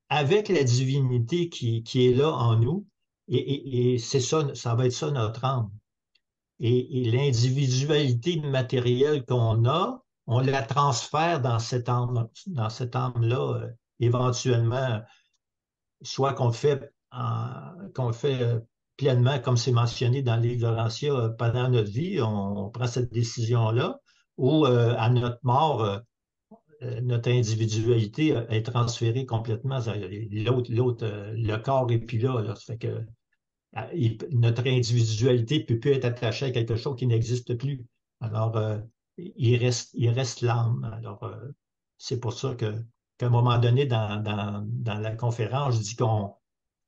avec la divinité qui est là en nous. Et c'est ça, ça va être ça notre âme. Et l'individualité matérielle qu'on a, on la transfère dans cette âme-là, éventuellement, soit qu'on le fait pleinement, comme c'est mentionné dans le livre d'Horatia, pendant notre vie, on prend cette décision-là, ou à notre mort, notre individualité est transférée complètement. Le corps est plus là. Ça fait que notre individualité ne peut plus être attachée à quelque chose qui n'existe plus. Alors, il reste l'âme. Alors, c'est pour ça qu'à un moment donné, dans la conférence, je dis qu'on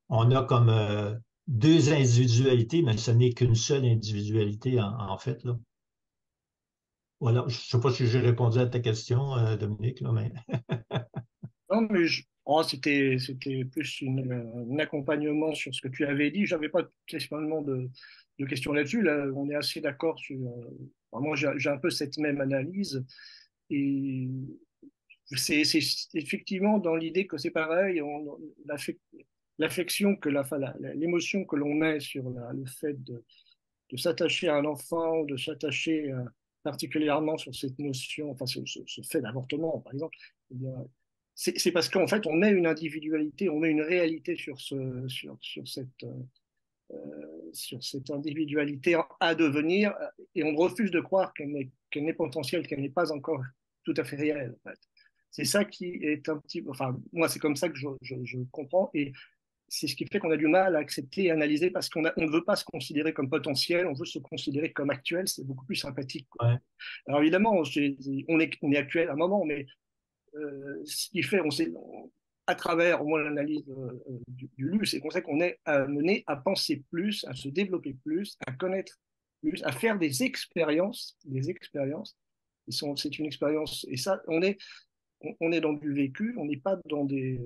a comme deux individualités, mais ce n'est qu'une seule individualité en fait, là. Voilà, je ne sais pas si j'ai répondu à ta question, Dominique, là, mais Non, mais c'était plus un accompagnement sur ce que tu avais dit. J'avais pas spécialement de questions là-dessus. Là, on est assez d'accord sur. Moi, j'ai un peu cette même analyse. Et c'est effectivement dans l'idée que c'est pareil. L'affection l'émotion que l'on met sur le fait de s'attacher à un enfant, de s'attacher particulièrement sur cette notion, enfin ce fait d'avortement, par exemple, eh bien, c'est parce qu'en fait, on est une individualité, on est une réalité sur cette individualité à devenir, et on refuse de croire qu'elle n'est potentielle, qu'elle n'est pas encore tout à fait réelle. En fait. C'est ça qui est un petit... Enfin, moi, c'est comme ça que je comprends, et c'est ce qui fait qu'on a du mal à accepter et analyser parce qu'on ne veut pas se considérer comme potentiel, on veut se considérer comme actuel, c'est beaucoup plus sympathique. ouais. Alors évidemment, on est actuel à un moment, mais ce qui fait, à travers au moins l'analyse du LU, c'est qu'on sait qu'on est amené à penser plus, à se développer plus, à connaître plus, à faire des expériences. C'est une expérience, et ça, on est dans du vécu, on n'est pas dans des...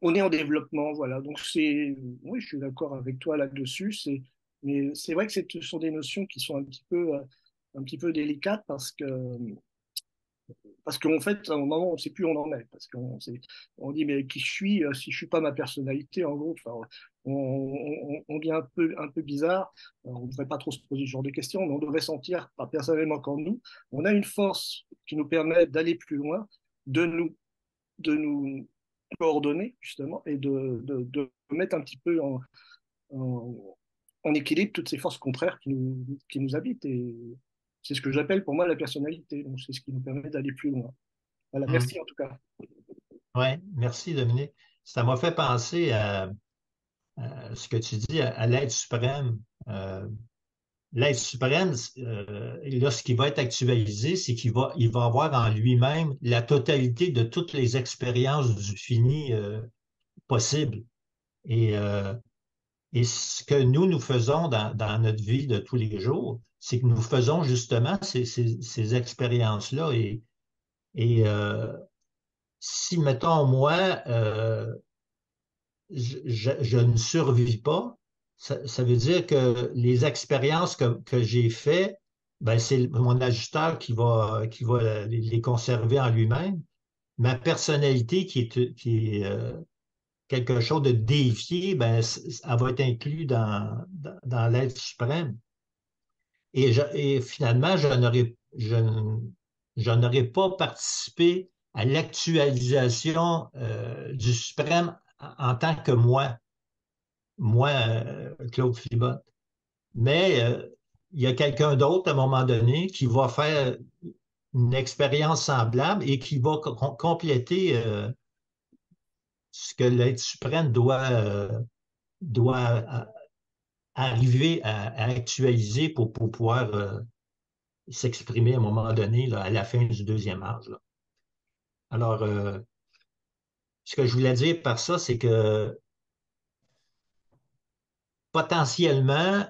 on est en développement, voilà. Donc oui, je suis d'accord avec toi là-dessus. Mais c'est vrai que ce sont des notions qui sont un petit peu délicates parce que parce qu'en fait, à un moment, on ne sait plus où on en est. Parce on dit, mais qui je suis si je ne suis pas ma personnalité, en gros. Enfin, on devient un peu bizarre. On ne devrait pas trop se poser ce genre de questions, mais on devrait sentir, pas personnellement qu'en nous, on a une force qui nous permet d'aller plus loin, de nous coordonner, justement, et de mettre un petit peu en, en équilibre toutes ces forces contraires qui nous habitent. Et c'est ce que j'appelle pour moi la personnalité. Donc, c'est ce qui nous permet d'aller plus loin. Voilà, merci en tout cas. Oui, merci Dominique. Ça m'a fait penser à ce que tu dis, à l'être suprême. L'être suprême, là, ce qui va être actualisé, c'est il va avoir en lui-même la totalité de toutes les expériences du fini possibles. Et ce que nous faisons dans notre vie de tous les jours, c'est que nous faisons justement ces expériences-là. Et si, mettons, moi, je ne survis pas, ça veut dire que les expériences que j'ai faites, ben, c'est mon ajusteur qui va les conserver en lui-même. Ma personnalité qui est quelque chose de déifié, ben, elle va être inclue dans l'être suprême. Et finalement, je n'aurais pas participé à l'actualisation du suprême en tant que moi, Claude Philibot. Mais il y a quelqu'un d'autre à un moment donné qui va faire une expérience semblable et qui va compléter ce que l'être suprême doit arriver à actualiser pour pouvoir s'exprimer à un moment donné, là, à la fin du deuxième âge. Là. Alors, ce que je voulais dire par ça, c'est que potentiellement,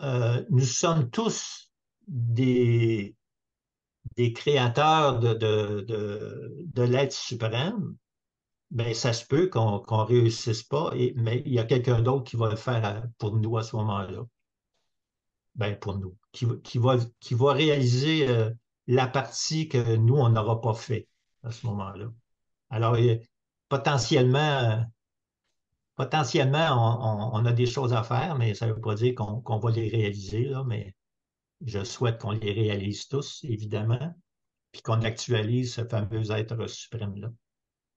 nous sommes tous des créateurs de l'être suprême. Ben, ça se peut qu'on ne réussisse pas, mais il y a quelqu'un d'autre qui va le faire pour nous à ce moment-là. Ben, pour nous, qui va réaliser la partie que nous, on n'aura pas fait à ce moment-là. Alors, potentiellement, on a des choses à faire, mais ça ne veut pas dire qu'on va les réaliser, là, mais je souhaite qu'on les réalise tous, évidemment, puis qu'on actualise ce fameux être suprême-là.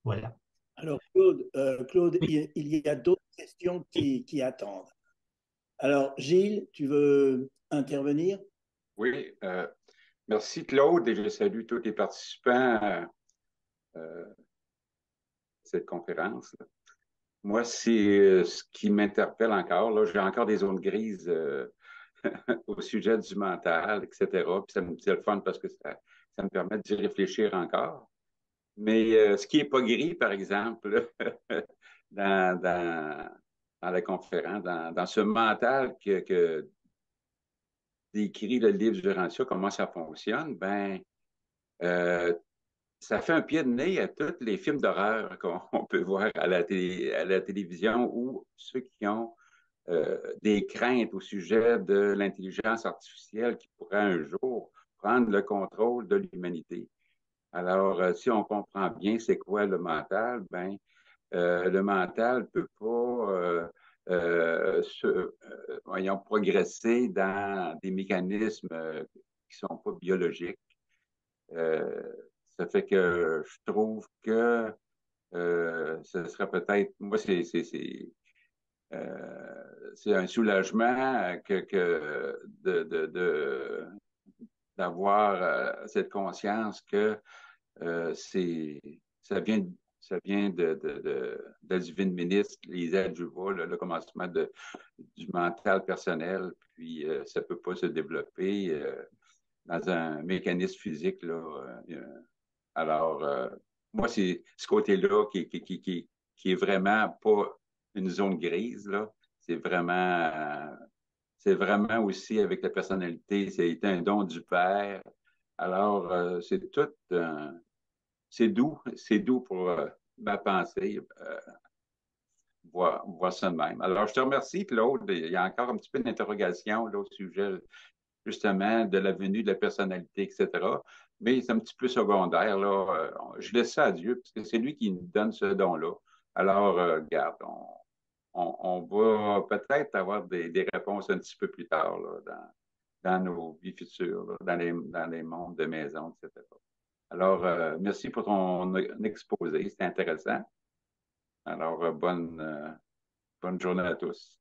Voilà. Alors, Claude, Oui. il y a d'autres questions qui attendent. Alors, Gilles, tu veux intervenir? Oui, merci Claude et je salue tous les participants à cette conférence. Moi, c'est ce qui m'interpelle encore. Là, j'ai encore des zones grises au sujet du mental, etc. Puis c'est le fun parce que ça me permet d'y réfléchir encore. Mais ce qui n'est pas gris, par exemple, dans la conférence, dans ce mental que décrit le livre du Rantia, comment ça fonctionne, ben, ça fait un pied de nez à tous les films d'horreur qu'on peut voir à la télévision ou ceux qui ont des craintes au sujet de l'intelligence artificielle qui pourrait un jour prendre le contrôle de l'humanité. Alors, si on comprend bien c'est quoi le mental, ben, le mental ne peut pas voyons, progresser dans des mécanismes qui ne sont pas biologiques. Ça fait que je trouve que ce serait peut-être, moi, c'est un soulagement d'avoir cette conscience que ça vient, ça vient de la divine ministre, les adjuvas, le commencement du mental personnel, puis ça ne peut pas se développer dans un mécanisme physique. Là, alors, moi, c'est ce côté-là qui est vraiment pas une zone grise, là. C'est vraiment aussi avec la personnalité, c'est un don du Père. Alors, c'est doux pour ma pensée, voir ça de même. Alors, je te remercie, Claude. Il y a encore un petit peu d'interrogation là, au sujet, justement, de la venue de la personnalité, etc. mais c'est un petit peu secondaire, là. Je laisse ça à Dieu, parce que c'est lui qui nous donne ce don-là. Alors, regarde, on va peut-être avoir des réponses un petit peu plus tard, là, dans nos vies futures, là, dans les mondes de maison, etc. Alors, merci pour ton exposé, c'était intéressant. Alors, bonne journée à tous.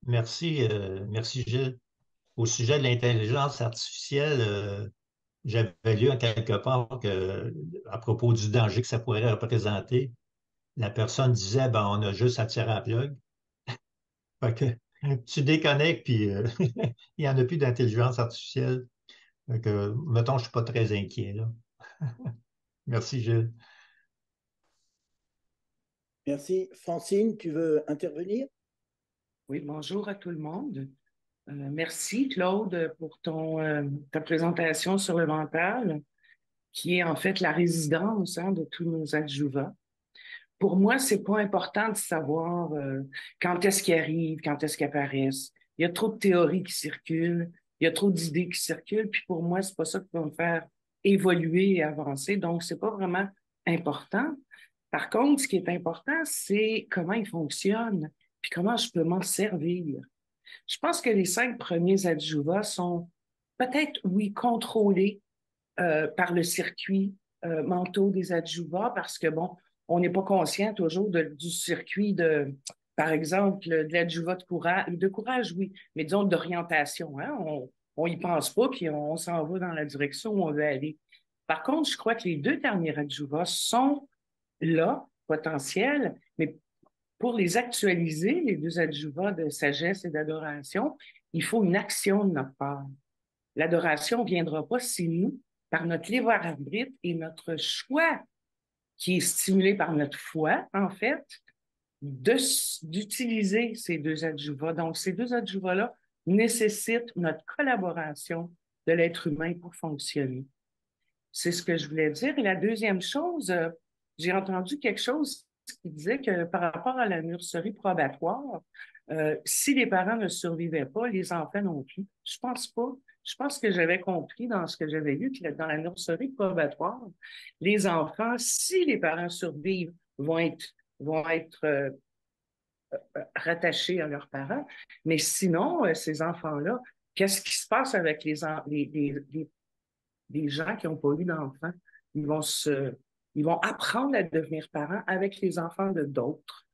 Merci, merci Gilles. Au sujet de l'intelligence artificielle, j'avais lu en quelque part que, à propos du danger que ça pourrait représenter, la personne disait, ben, on a juste à tirer à la plug. Fait que tu déconnectes, puis il n'y en a plus d'intelligence artificielle. Fait que, mettons, je ne suis pas très inquiet, là. Merci, Gilles. Merci. Francine, tu veux intervenir? Oui, bonjour à tout le monde. Merci, Claude, pour ta présentation sur le mental, qui est en fait la résidence de tous nos adjuvants. Pour moi, c'est pas important de savoir quand est-ce qu'ils arrivent, quand est-ce qu'ils apparaissent. Il y a trop de théories qui circulent, il y a trop d'idées qui circulent, puis pour moi, c'est pas ça qui va me faire évoluer et avancer. Donc, c'est pas vraiment important. Par contre, ce qui est important, c'est comment ils fonctionnent, puis comment je peux m'en servir. Je pense que les 5 premiers adjuvants sont peut-être, oui, contrôlés par le circuit mentaux des adjuvants parce que, bon, on n'est pas conscient toujours du circuit par exemple, de l'adjuvat de courage, oui, mais disons d'orientation. Hein? On y pense pas, puis on s'en va dans la direction où on veut aller. Par contre, je crois que les 2 derniers adjuvants sont là, potentiels, mais pour les actualiser, les 2 adjuvants de sagesse et d'adoration, il faut une action de notre part. L'adoration ne viendra pas si nous, par notre libre arbitre et notre choix, qui est stimulé par notre foi, en fait, d'utiliser ces 2 adjuvants. Donc, ces 2 adjuvants-là nécessitent notre collaboration de l'être humain pour fonctionner. C'est ce que je voulais dire. Et la deuxième chose, j'ai entendu quelque chose qui disait que par rapport à la nurserie probatoire, si les parents ne survivaient pas, les enfants non plus. Je pense pas. Je pense que j'avais compris dans ce que j'avais lu que dans la nurserie probatoire, les enfants, si les parents survivent, vont être rattachés à leurs parents. Mais sinon, ces enfants-là, qu'est-ce qui se passe avec les gens qui n'ont pas eu d'enfants? Ils vont apprendre à devenir parents avec les enfants de d'autres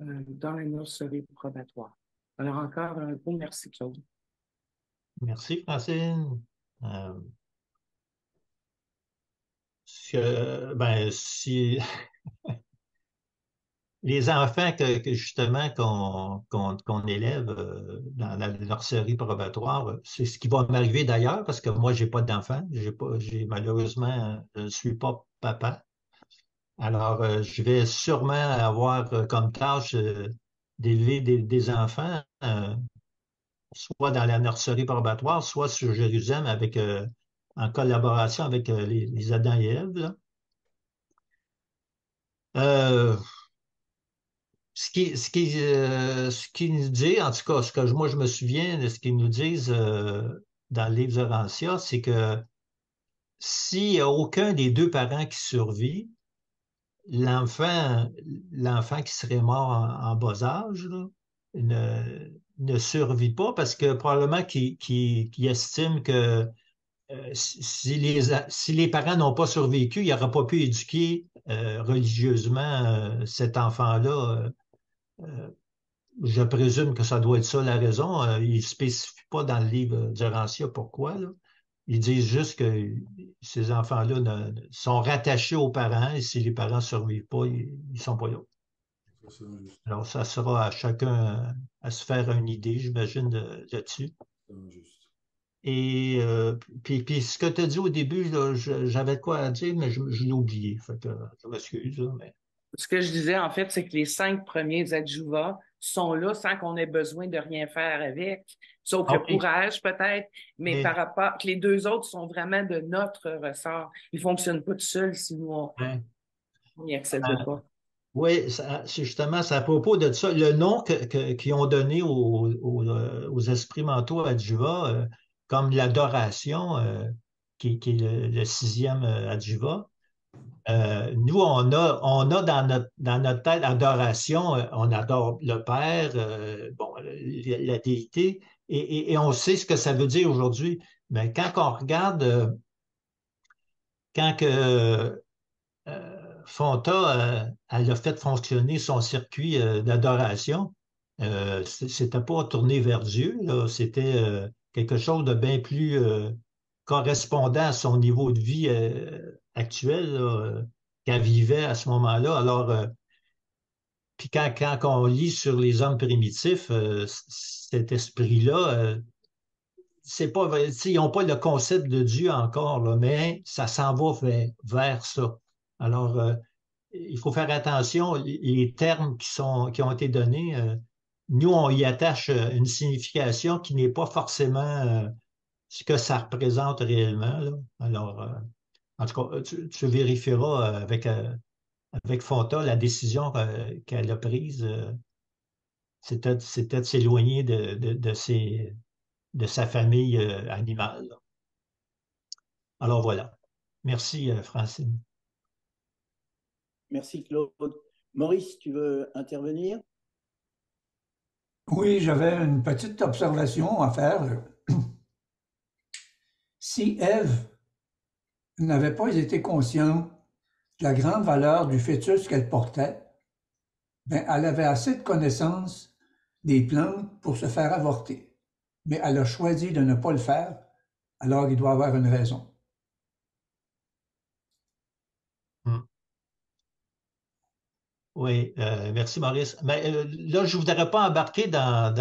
dans la nurserie probatoire. Alors encore un gros merci, Claude. Merci, Francine. Si les enfants que justement qu'on élève dans la nurserie probatoire, c'est ce qui va m'arriver d'ailleurs, parce que moi, j'ai pas d'enfants. Malheureusement, je ne suis pas papa. Alors, je vais sûrement avoir comme tâche d'élever des enfants, soit dans la nurserie probatoire, soit sur Jérusalem en collaboration avec les Adam et Ève. Là. Ce qu'ils nous dit, en tout cas, ce que moi je me souviens de ce qu'ils nous disent dans le livre de Rancia, c'est que s'il n'y a aucun des 2 parents qui survit, l'enfant qui serait mort en bas âge là, ne survit pas parce que probablement qu'il estime que si les parents n'ont pas survécu, il n'aura pas pu éduquer religieusement cet enfant-là. Je présume que ça doit être ça la raison. Il ne spécifie pas dans le livre du Rancia pourquoi. Là. Ils disent juste que ces enfants-là sont rattachés aux parents et si les parents ne survivent pas, ils ne sont pas là. Alors, ça sera à chacun à se faire une idée, j'imagine, là-dessus. Et puis ce que tu as dit au début, j'avais quoi à dire, mais je l'ai oublié. Fait que je m'excuse. Mais... Ce que je disais, en fait, c'est que les 5 premiers adjuvants sont là sans qu'on ait besoin de rien faire avec, sauf le courage peut-être, mais par rapport que les 2 autres sont vraiment de notre ressort. Ils ne fonctionnent pas tout seuls si nous, on n'y accède pas. Oui, c'est justement, c'est à propos de ça. Le nom qu'ils ont donné aux esprits mentaux adjuvants, comme l'adoration, qui est le sixième adjuva. Nous, on a dans notre tête adoration, on adore le Père, bon, la déité, et on sait ce que ça veut dire aujourd'hui. Mais quand on regarde, quand que Fonta, elle a fait fonctionner son circuit d'adoration, c'était pas tourné vers Dieu, là, c'était quelque chose de bien plus correspondant à son niveau de vie actuel là, qu'elle vivait à ce moment-là. Alors, puis quand on lit sur les hommes primitifs, cet esprit-là, c'est pas, ils n'ont pas le concept de Dieu encore, là, mais ça s'en va vers ça. Alors, il faut faire attention, les termes qui ont été donnés, nous, on y attache une signification qui n'est pas forcément ce que ça représente réellement, là. Alors, en tout cas, tu vérifieras avec Fonta la décision qu'elle a prise. C'était de s'éloigner de sa famille animale, là. Alors voilà. Merci, Francine. Merci, Claude. Maurice, tu veux intervenir? Oui, j'avais une petite observation à faire. Si Ève n'avait pas été consciente de la grande valeur du fœtus qu'elle portait, ben, elle avait assez de connaissances des plantes pour se faire avorter. Mais elle a choisi de ne pas le faire, alors il doit avoir une raison. Oui, merci Maurice. Mais là, je ne voudrais pas embarquer dans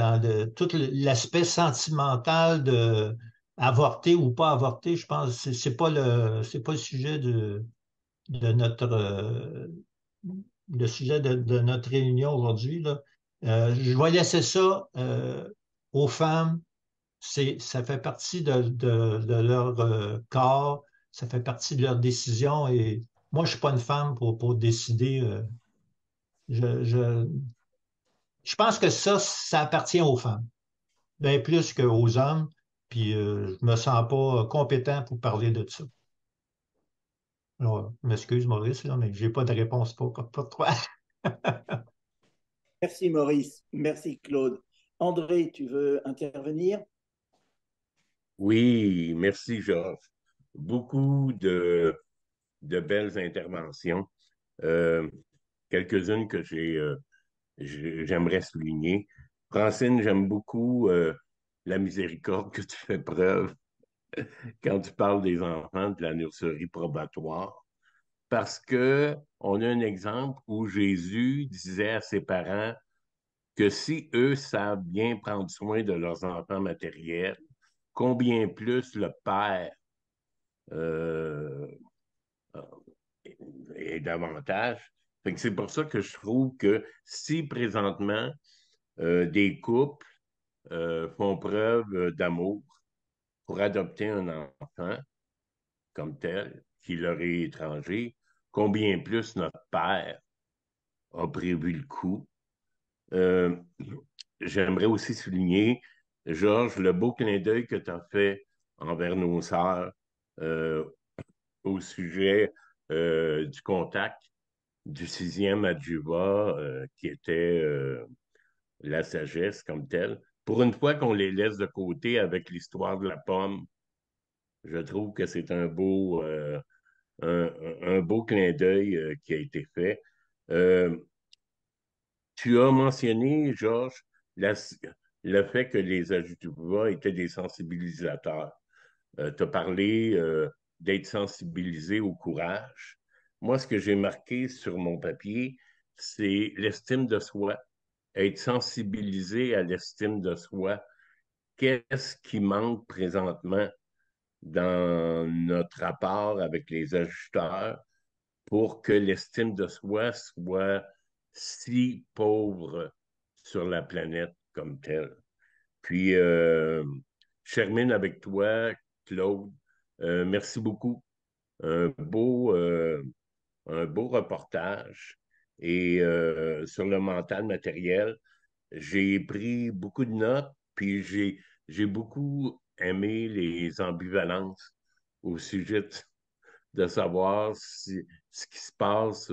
tout l'aspect sentimental de avorter ou pas avorter. Je pense que c'est pas le sujet de notre le sujet de notre réunion aujourd'hui, là. Je vais laisser ça aux femmes. Ça fait partie de leur corps, ça fait partie de leur décision. Et moi, je ne suis pas une femme pour décider. Je, je, je pense que ça appartient aux femmes, bien plus qu'aux hommes. Puis je me sens pas compétent pour parler de ça. Alors, je m'excuse, Maurice, là, mais j'ai pas de réponse pour toi. Merci, Maurice. Merci, Claude. André, tu veux intervenir? Oui, merci, Georges. Beaucoup de belles interventions. Euh, Quelques-unes que j'aimerais souligner. Francine, j'aime beaucoup la miséricorde que tu fais preuve quand tu parles des enfants de la nurserie probatoire, parce que on a un exemple où Jésus disait à ses parents que si eux savent bien prendre soin de leurs enfants matériels, combien plus le Père euh, et davantage. Fait que c'est pour ça que je trouve que si présentement des couples font preuve d'amour pour adopter un enfant comme tel, qui leur est étranger, combien plus notre Père a prévu le coup. Euh, J'aimerais aussi souligner, Georges, le beau clin d'œil que tu as fait envers nos sœurs euh, au sujet du contact du sixième adjuva qui était la sagesse comme telle. Pour une fois qu'on les laisse de côté avec l'histoire de la pomme, je trouve que c'est un beau clin d'œil qui a été fait. Euh, Tu as mentionné, Georges, le fait que les adjuvats étaient des sensibilisateurs. Tu as parlé d'être sensibilisé au courage. Moi, ce que j'ai marqué sur mon papier, c'est l'estime de soi, être sensibilisé à l'estime de soi. Qu'est-ce qui manque présentement dans notre rapport avec les ajusteurs pour que l'estime de soi soit si pauvre sur la planète comme telle? Puis, je termine avec toi, Claude. Merci beaucoup. Un beau, euh, un beau reportage. Et sur le mental matériel, j'ai pris beaucoup de notes, puis j'ai beaucoup aimé les ambivalences au sujet de savoir ce qui se passe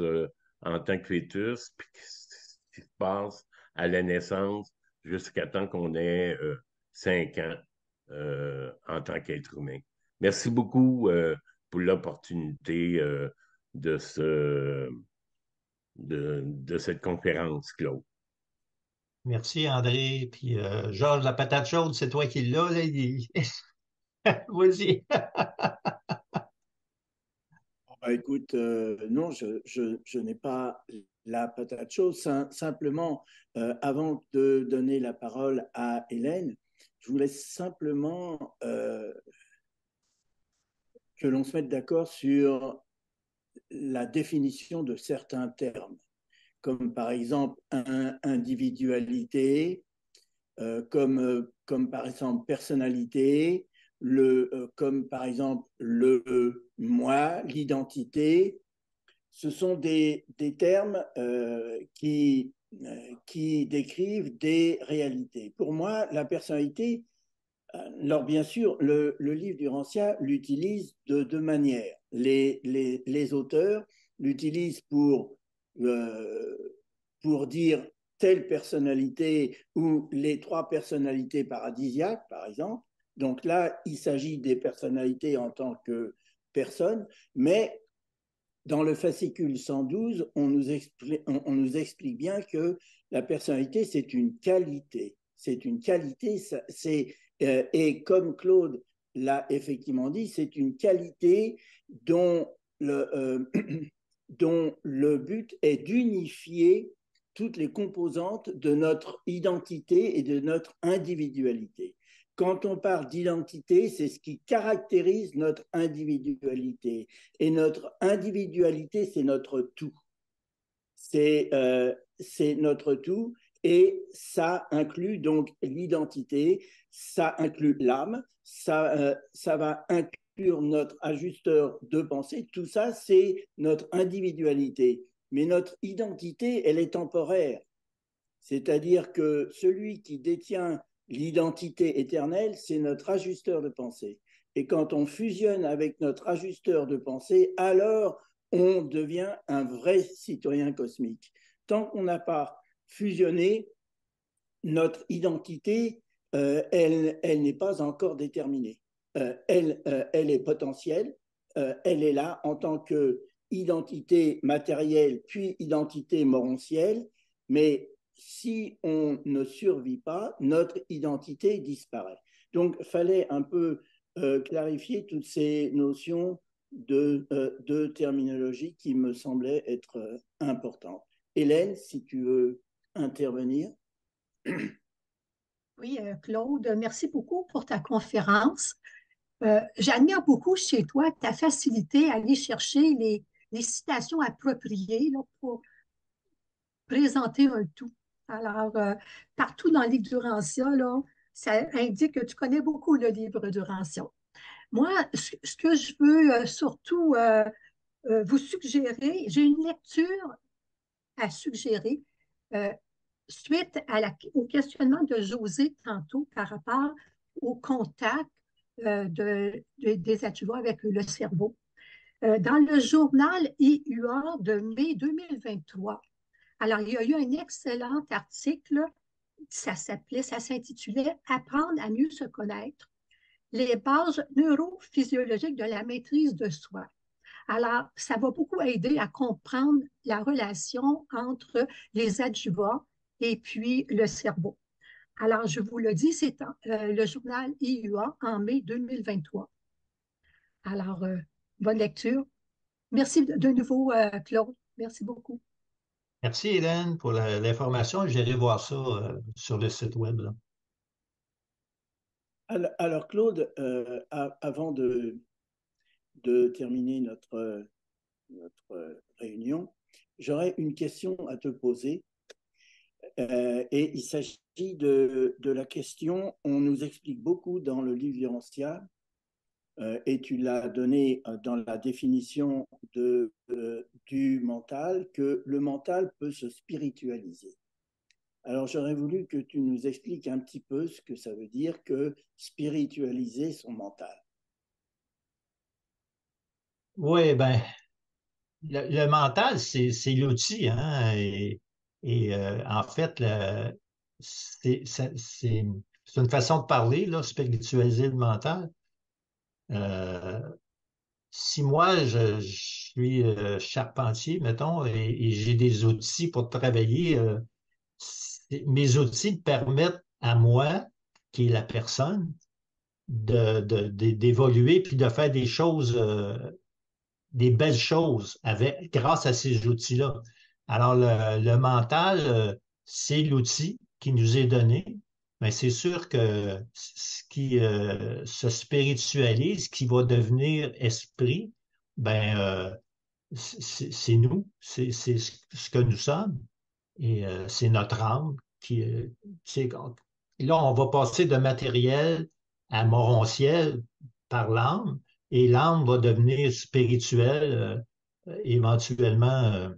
en tant que fœtus, puis ce qui se passe à la naissance jusqu'à temps qu'on ait 5 ans en tant qu'être humain. Merci beaucoup pour l'opportunité de cette conférence, Claude. Merci, André. Puis, Georges, la patate chaude, c'est toi qui l'as, là. Vas-y. Écoute, non, je n'ai pas la patate chaude. Simplement, avant de donner la parole à Hélène, je voulais simplement que l'on se mette d'accord sur la définition de certains termes, comme par exemple individualité, comme par exemple personnalité, comme par exemple le moi, l'identité. Ce sont des termes qui décrivent des réalités. Pour moi, la personnalité, alors bien sûr, le livre du Rancière l'utilise de deux manières. Les auteurs l'utilisent pour dire telle personnalité ou les trois personnalités paradisiaques, par exemple. Donc là, il s'agit des personnalités en tant que personnes, mais dans le fascicule 112, on nous explique bien que la personnalité, c'est une qualité. C'est une qualité, et comme Claude l'a effectivement dit, c'est une qualité dont dont le but est d'unifier toutes les composantes de notre identité et de notre individualité. Quand on parle d'identité, c'est ce qui caractérise notre individualité. Et notre individualité, c'est notre tout. C'est notre tout. Et ça inclut donc l'identité, ça inclut l'âme, ça va inclure notre ajusteur de pensée. Tout ça, c'est notre individualité. Mais notre identité, elle est temporaire. C'est-à-dire que celui qui détient l'identité éternelle, c'est notre ajusteur de pensée. Et quand on fusionne avec notre ajusteur de pensée, alors on devient un vrai citoyen cosmique. Tant qu'on n'a pas fusionné, notre identité, elle n'est pas encore déterminée. Elle est potentielle, elle est là en tant qu'identité matérielle, puis identité morontielle, mais si on ne survit pas, notre identité disparaît. Donc, il fallait un peu clarifier toutes ces notions de terminologie qui me semblaient être importantes. Hélène, si tu veux intervenir. Oui, Claude, merci beaucoup pour ta conférence. J'admire beaucoup chez toi ta facilité à aller chercher les citations appropriées là, pour présenter un tout. Alors, partout dans le livre du Rancia, là, ça indique que tu connais beaucoup le livre du Rancia. Moi, ce que je veux surtout vous suggérer, j'ai une lecture à suggérer suite au questionnement de José tantôt par rapport au contact des adjuvants avec le cerveau. Dans le journal IUA de mai 2023, alors il y a eu un excellent article, ça s'intitulait « Apprendre à mieux se connaître, les bases neurophysiologiques de la maîtrise de soi ». Alors, ça va beaucoup aider à comprendre la relation entre les adjuvants et puis le cerveau. Alors, je vous le dis, c'est le journal IUA en mai 2023. Alors, bonne lecture. Merci de nouveau, Claude. Merci beaucoup. Merci, Hélène, pour l'information. J'irai voir ça sur le site web. Là. Alors, Claude, avant de terminer notre réunion, j'aurais une question à te poser. Et il s'agit de la question, on nous explique beaucoup dans le livre du Rancia, et tu l'as donné dans la définition du mental, que le mental peut se spiritualiser. Alors j'aurais voulu que tu nous expliques un petit peu ce que ça veut dire que spiritualiser son mental. Oui, ben, le mental, c'est l'outil, hein, en fait, c'est une façon de parler, là, spiritualiser le mental. Euh, Si moi, je suis charpentier, mettons, et j'ai des outils pour travailler, mes outils me permettent à moi, qui est la personne, d'évoluer puis de faire des choses, des belles choses grâce à ces outils-là. Alors, le mental, c'est l'outil qui nous est donné, mais c'est sûr que ce qui se spiritualise, qui va devenir esprit, ben, c'est nous, c'est ce que nous sommes, et c'est notre âme qui là, on va passer de matériel à morontiel par l'âme, et l'âme va devenir spirituelle, éventuellement,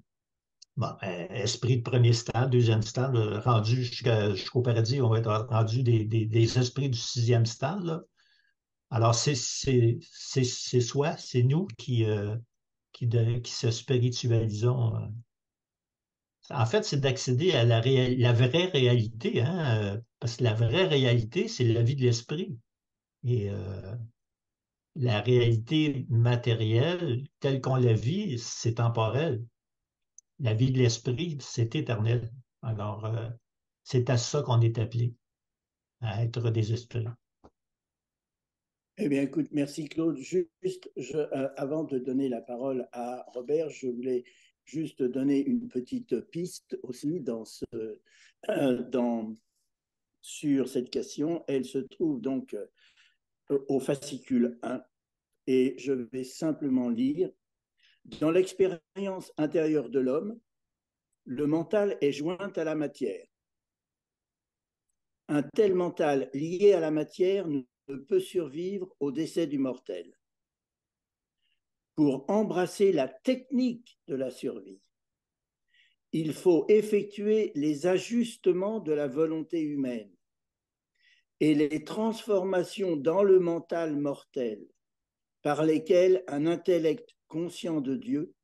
bon, esprit de premier stade, deuxième stade, rendu jusqu'au paradis, on va être rendu des esprits du sixième stade, là. Alors, c'est soi, c'est nous qui se spiritualisons. En fait, c'est d'accéder à la vraie réalité, hein, parce que la vraie réalité, c'est la vie de l'esprit. Et la réalité matérielle, telle qu'on la vit, c'est temporel. La vie de l'esprit, c'est éternel. Alors, c'est à ça qu'on est appelé, à être des esprits. Eh bien, écoute, merci Claude. Juste, avant de donner la parole à Robert, je voulais juste donner une petite piste aussi sur cette question. Elle se trouve donc au fascicule 1 et je vais simplement lire. Dans l'expérience intérieure de l'homme, le mental est joint à la matière. Un tel mental lié à la matière ne peut survivre au décès du mortel. Pour embrasser la technique de la survie, il faut effectuer les ajustements de la volonté humaine et les transformations dans le mental mortel par lesquelles un intellect conscient de Dieu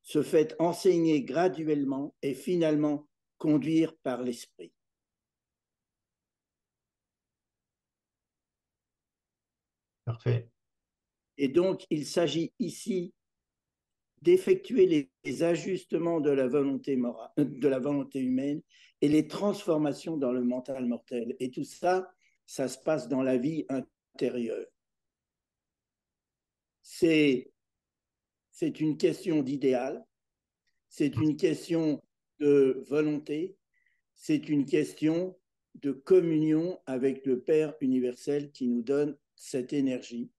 se fait enseigner graduellement et finalement conduire par l'esprit. Parfait. Et donc, il s'agit ici d'effectuer les ajustements de la volonté humaine et les transformations dans le mental mortel. Et tout ça, ça se passe dans la vie intérieure. C'est une question d'idéal, c'est une question de volonté, c'est une question de communion avec le Père universel qui nous donne cette énergie.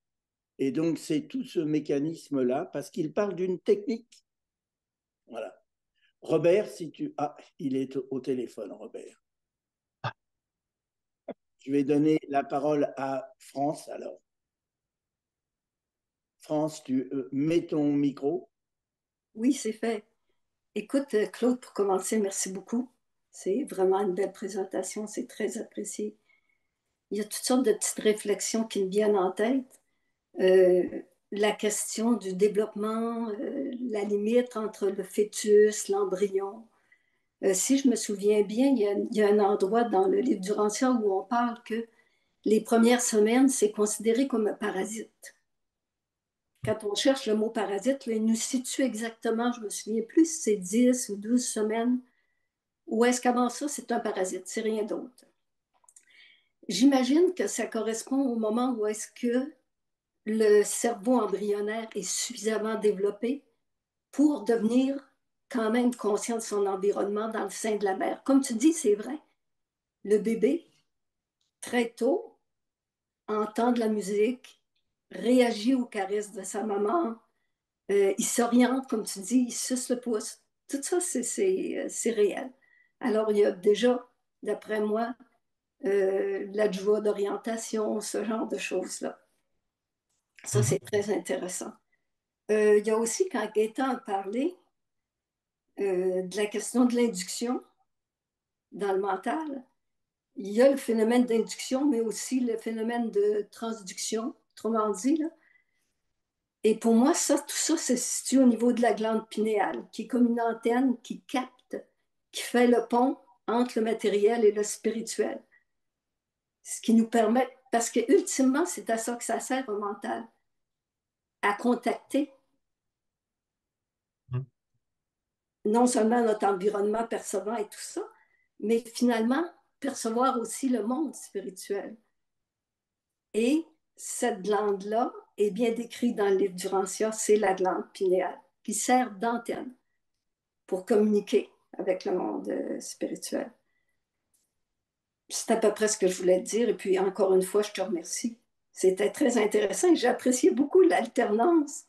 Et donc, c'est tout ce mécanisme-là, parce qu'il parle d'une technique. Voilà. Robert, si tu... Ah, il est au téléphone, Robert. Je vais donner la parole à France, alors. France, tu mets ton micro. Oui, c'est fait. Écoute, Claude, pour commencer, merci beaucoup. C'est vraiment une belle présentation, c'est très apprécié. Il y a toutes sortes de petites réflexions qui me viennent en tête. La question du développement, la limite entre le fœtus, l'embryon. Si je me souviens bien, il y a un endroit dans le livre du Rancia où on parle que les premières semaines, c'est considéré comme un parasite. Quand on cherche le mot parasite, là, il nous situe exactement, je me souviens plus si c'est 10 ou 12 semaines, ou est-ce qu'avant ça, c'est un parasite, c'est rien d'autre. J'imagine que ça correspond au moment où est-ce que le cerveau embryonnaire est suffisamment développé pour devenir quand même conscient de son environnement dans le sein de la mère. Comme tu dis, c'est vrai, le bébé, très tôt, entend de la musique, réagit aux caresses de sa maman, il s'oriente, comme tu dis, il suce le pouce. Tout ça, c'est réel. Alors, il y a déjà, d'après moi, la joie d'orientation, ce genre de choses-là. Ça, c'est très intéressant. Il y a aussi, quand Gaëtan a parlé de la question de l'induction dans le mental, il y a le phénomène d'induction, mais aussi le phénomène de transduction. Autrement dit, là, Et pour moi, ça, tout ça se situe au niveau de la glande pinéale, qui est comme une antenne qui capte, qui fait le pont entre le matériel et le spirituel. Ce qui nous permet, parce que ultimement, c'est à ça que ça sert au mental, à contacter Mm. non seulement notre environnement percevant et tout ça, mais finalement percevoir aussi le monde spirituel. Et cette glande-là est bien décrite dans le livre du Rancia, c'est la glande pinéale, qui sert d'antenne pour communiquer avec le monde spirituel. C'est à peu près ce que je voulais te dire. Et puis, encore une fois, je te remercie. C'était très intéressant et j'ai apprécié beaucoup l'alternance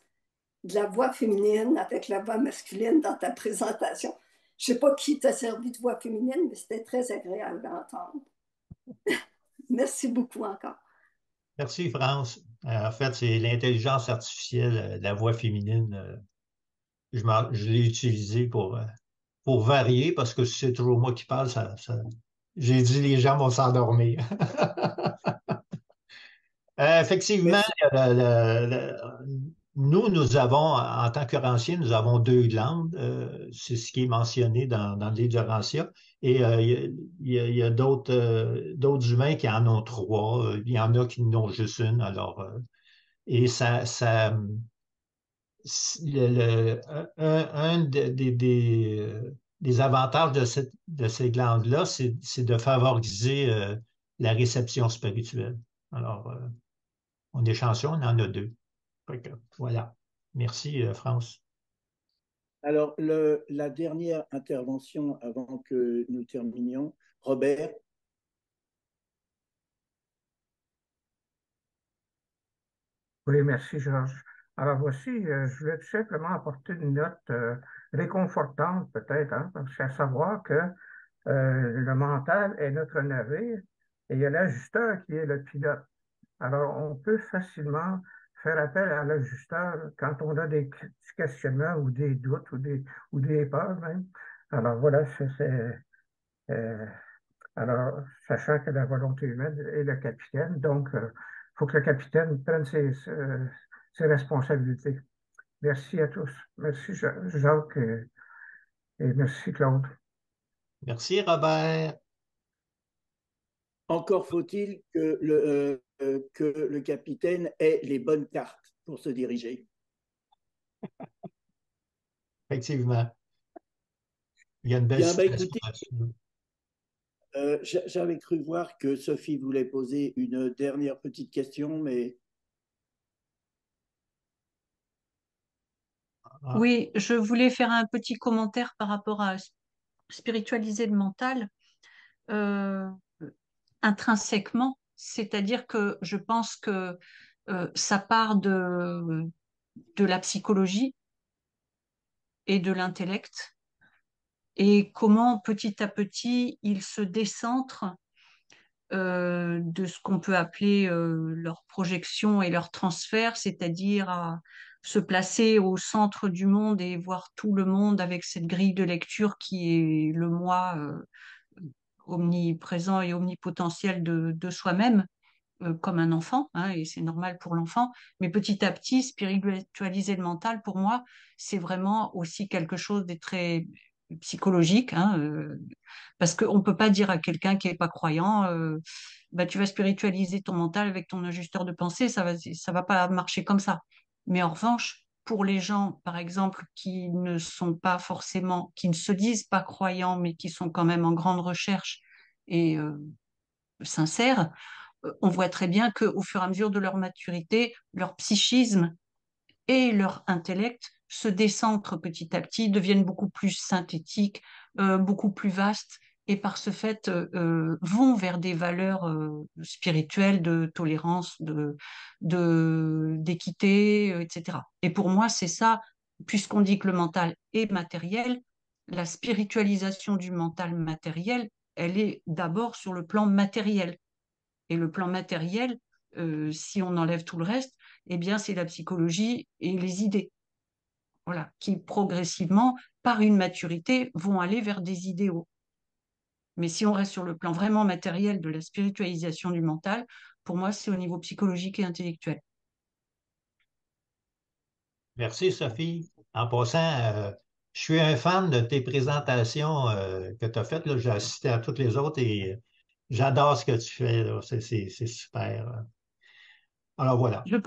de la voix féminine avec la voix masculine dans ta présentation. Je ne sais pas qui t'a servi de voix féminine, mais c'était très agréable à entendre. Merci beaucoup encore. Merci, France. En fait, c'est l'intelligence artificielle, la voix féminine. Je l'ai utilisée pour varier parce que si c'est toujours moi qui parle, j'ai dit les gens vont s'endormir. Effectivement, Merci. nous avons, en tant que Ranciens, nous avons 2 glandes. C'est ce qui est mentionné dans le livre de Rancia. Et il y a d'autres humains qui en ont 3. Il y en a qui n'ont juste une. Alors, et un des avantages de ces glandes-là, c'est de favoriser la réception spirituelle. Alors, on est chanceux, on en a 2. Fait que, voilà. Merci, France. Alors, la dernière intervention avant que nous terminions, Robert. Oui, merci, Georges. Alors voici, je voulais tout simplement apporter une note réconfortante peut-être, hein, parce qu'à savoir que le mental est notre navire et il y a l'ajusteur qui est le pilote. Alors, on peut facilement faire appel à l'ajusteur quand on a des petits questionnements ou des doutes ou des peurs même. Alors voilà, euh, alors, sachant que la volonté humaine est le capitaine, donc il faut que le capitaine prenne ses responsabilités. Merci à tous. Merci Jacques et merci Claude. Merci, Robert. Encore faut-il que le capitaine ait les bonnes cartes pour se diriger. Effectivement. Il y a une belle Bien, bah, citation écoutez, là-dessus. j'avais cru voir que Sophie voulait poser une dernière petite question, mais Oui, je voulais faire un petit commentaire par rapport à spiritualiser le mental intrinsèquement, c'est-à-dire que je pense que ça part de la psychologie et de l'intellect et comment petit à petit il se décentre de ce qu'on peut appeler leur projection et leur transfert, c'est-à-dire à se placer au centre du monde et voir tout le monde avec cette grille de lecture qui est le moi omniprésent et omnipotentiel de soi-même, comme un enfant, hein, et c'est normal pour l'enfant. Mais petit à petit, spiritualiser le mental, pour moi, c'est vraiment aussi quelque chose de très psychologique, hein, parce qu'on ne peut pas dire à quelqu'un qui n'est pas croyant, bah, tu vas spiritualiser ton mental avec ton ajusteur de pensée, ça va pas marcher comme ça. Mais en revanche, pour les gens, par exemple, qui ne sont pas forcément, qui ne se disent pas croyants, mais qui sont quand même en grande recherche et sincères, on voit très bien qu'au fur et à mesure de leur maturité, leur psychisme et leur intellect se décentrent petit à petit, deviennent beaucoup plus synthétiques, beaucoup plus vastes, et par ce fait vont vers des valeurs spirituelles de tolérance, d'équité, etc. Et pour moi, c'est ça, puisqu'on dit que le mental est matériel, la spiritualisation du mental matériel, elle est d'abord sur le plan matériel. Et le plan matériel, si on enlève tout le reste, eh bien, c'est la psychologie et les idées, voilà, qui progressivement, par une maturité, vont aller vers des idéaux. Mais si on reste sur le plan vraiment matériel de la spiritualisation du mental, pour moi, c'est au niveau psychologique et intellectuel. Merci, Sophie. En passant, je suis un fan de tes présentations que tu as faites. Là. J'ai assisté à toutes les autres et j'adore ce que tu fais. C'est super. Alors voilà. Je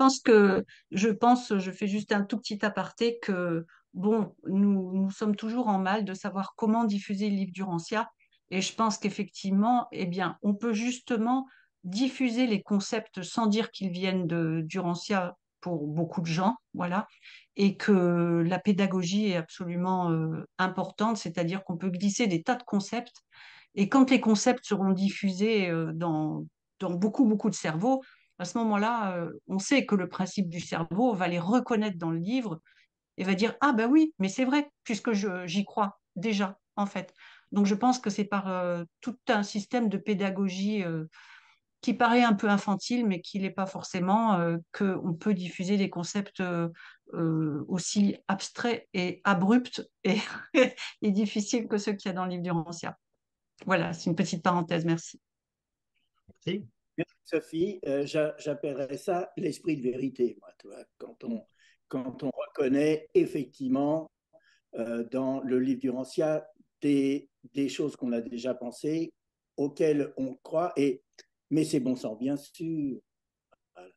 fais juste un tout petit aparté que, bon, nous sommes toujours en mal de savoir comment diffuser le livre du Rancia. Et je pense qu'effectivement, eh bien, on peut justement diffuser les concepts sans dire qu'ils viennent du Rancia pour beaucoup de gens, voilà. Et que la pédagogie est absolument importante, c'est-à-dire qu'on peut glisser des tas de concepts. Et quand les concepts seront diffusés dans beaucoup, beaucoup de cerveaux, à ce moment-là, on sait que le principe du cerveau va les reconnaître dans le livre et va dire, ah ben oui, mais c'est vrai, puisque j'y crois déjà, en fait. Donc je pense que c'est par tout un système de pédagogie qui paraît un peu infantile, mais qui l'est pas forcément, qu'on peut diffuser des concepts aussi abstraits et abrupts et, et difficiles que ceux qu'il y a dans le livre du Rancia. Voilà, c'est une petite parenthèse, merci. Merci. Merci, Sophie. J'appellerais ça l'esprit de vérité, moi, tu vois, quand on reconnaît effectivement dans le livre du Rancia des choses qu'on a déjà pensées, auxquelles on croit, mais c'est bon sang, bien sûr. Voilà.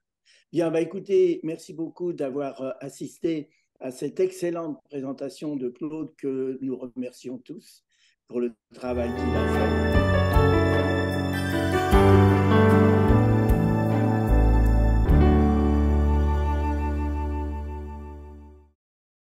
Bien, bah, écoutez, merci beaucoup d'avoir assisté à cette excellente présentation de Claude que nous remercions tous pour le travail qu'il a fait.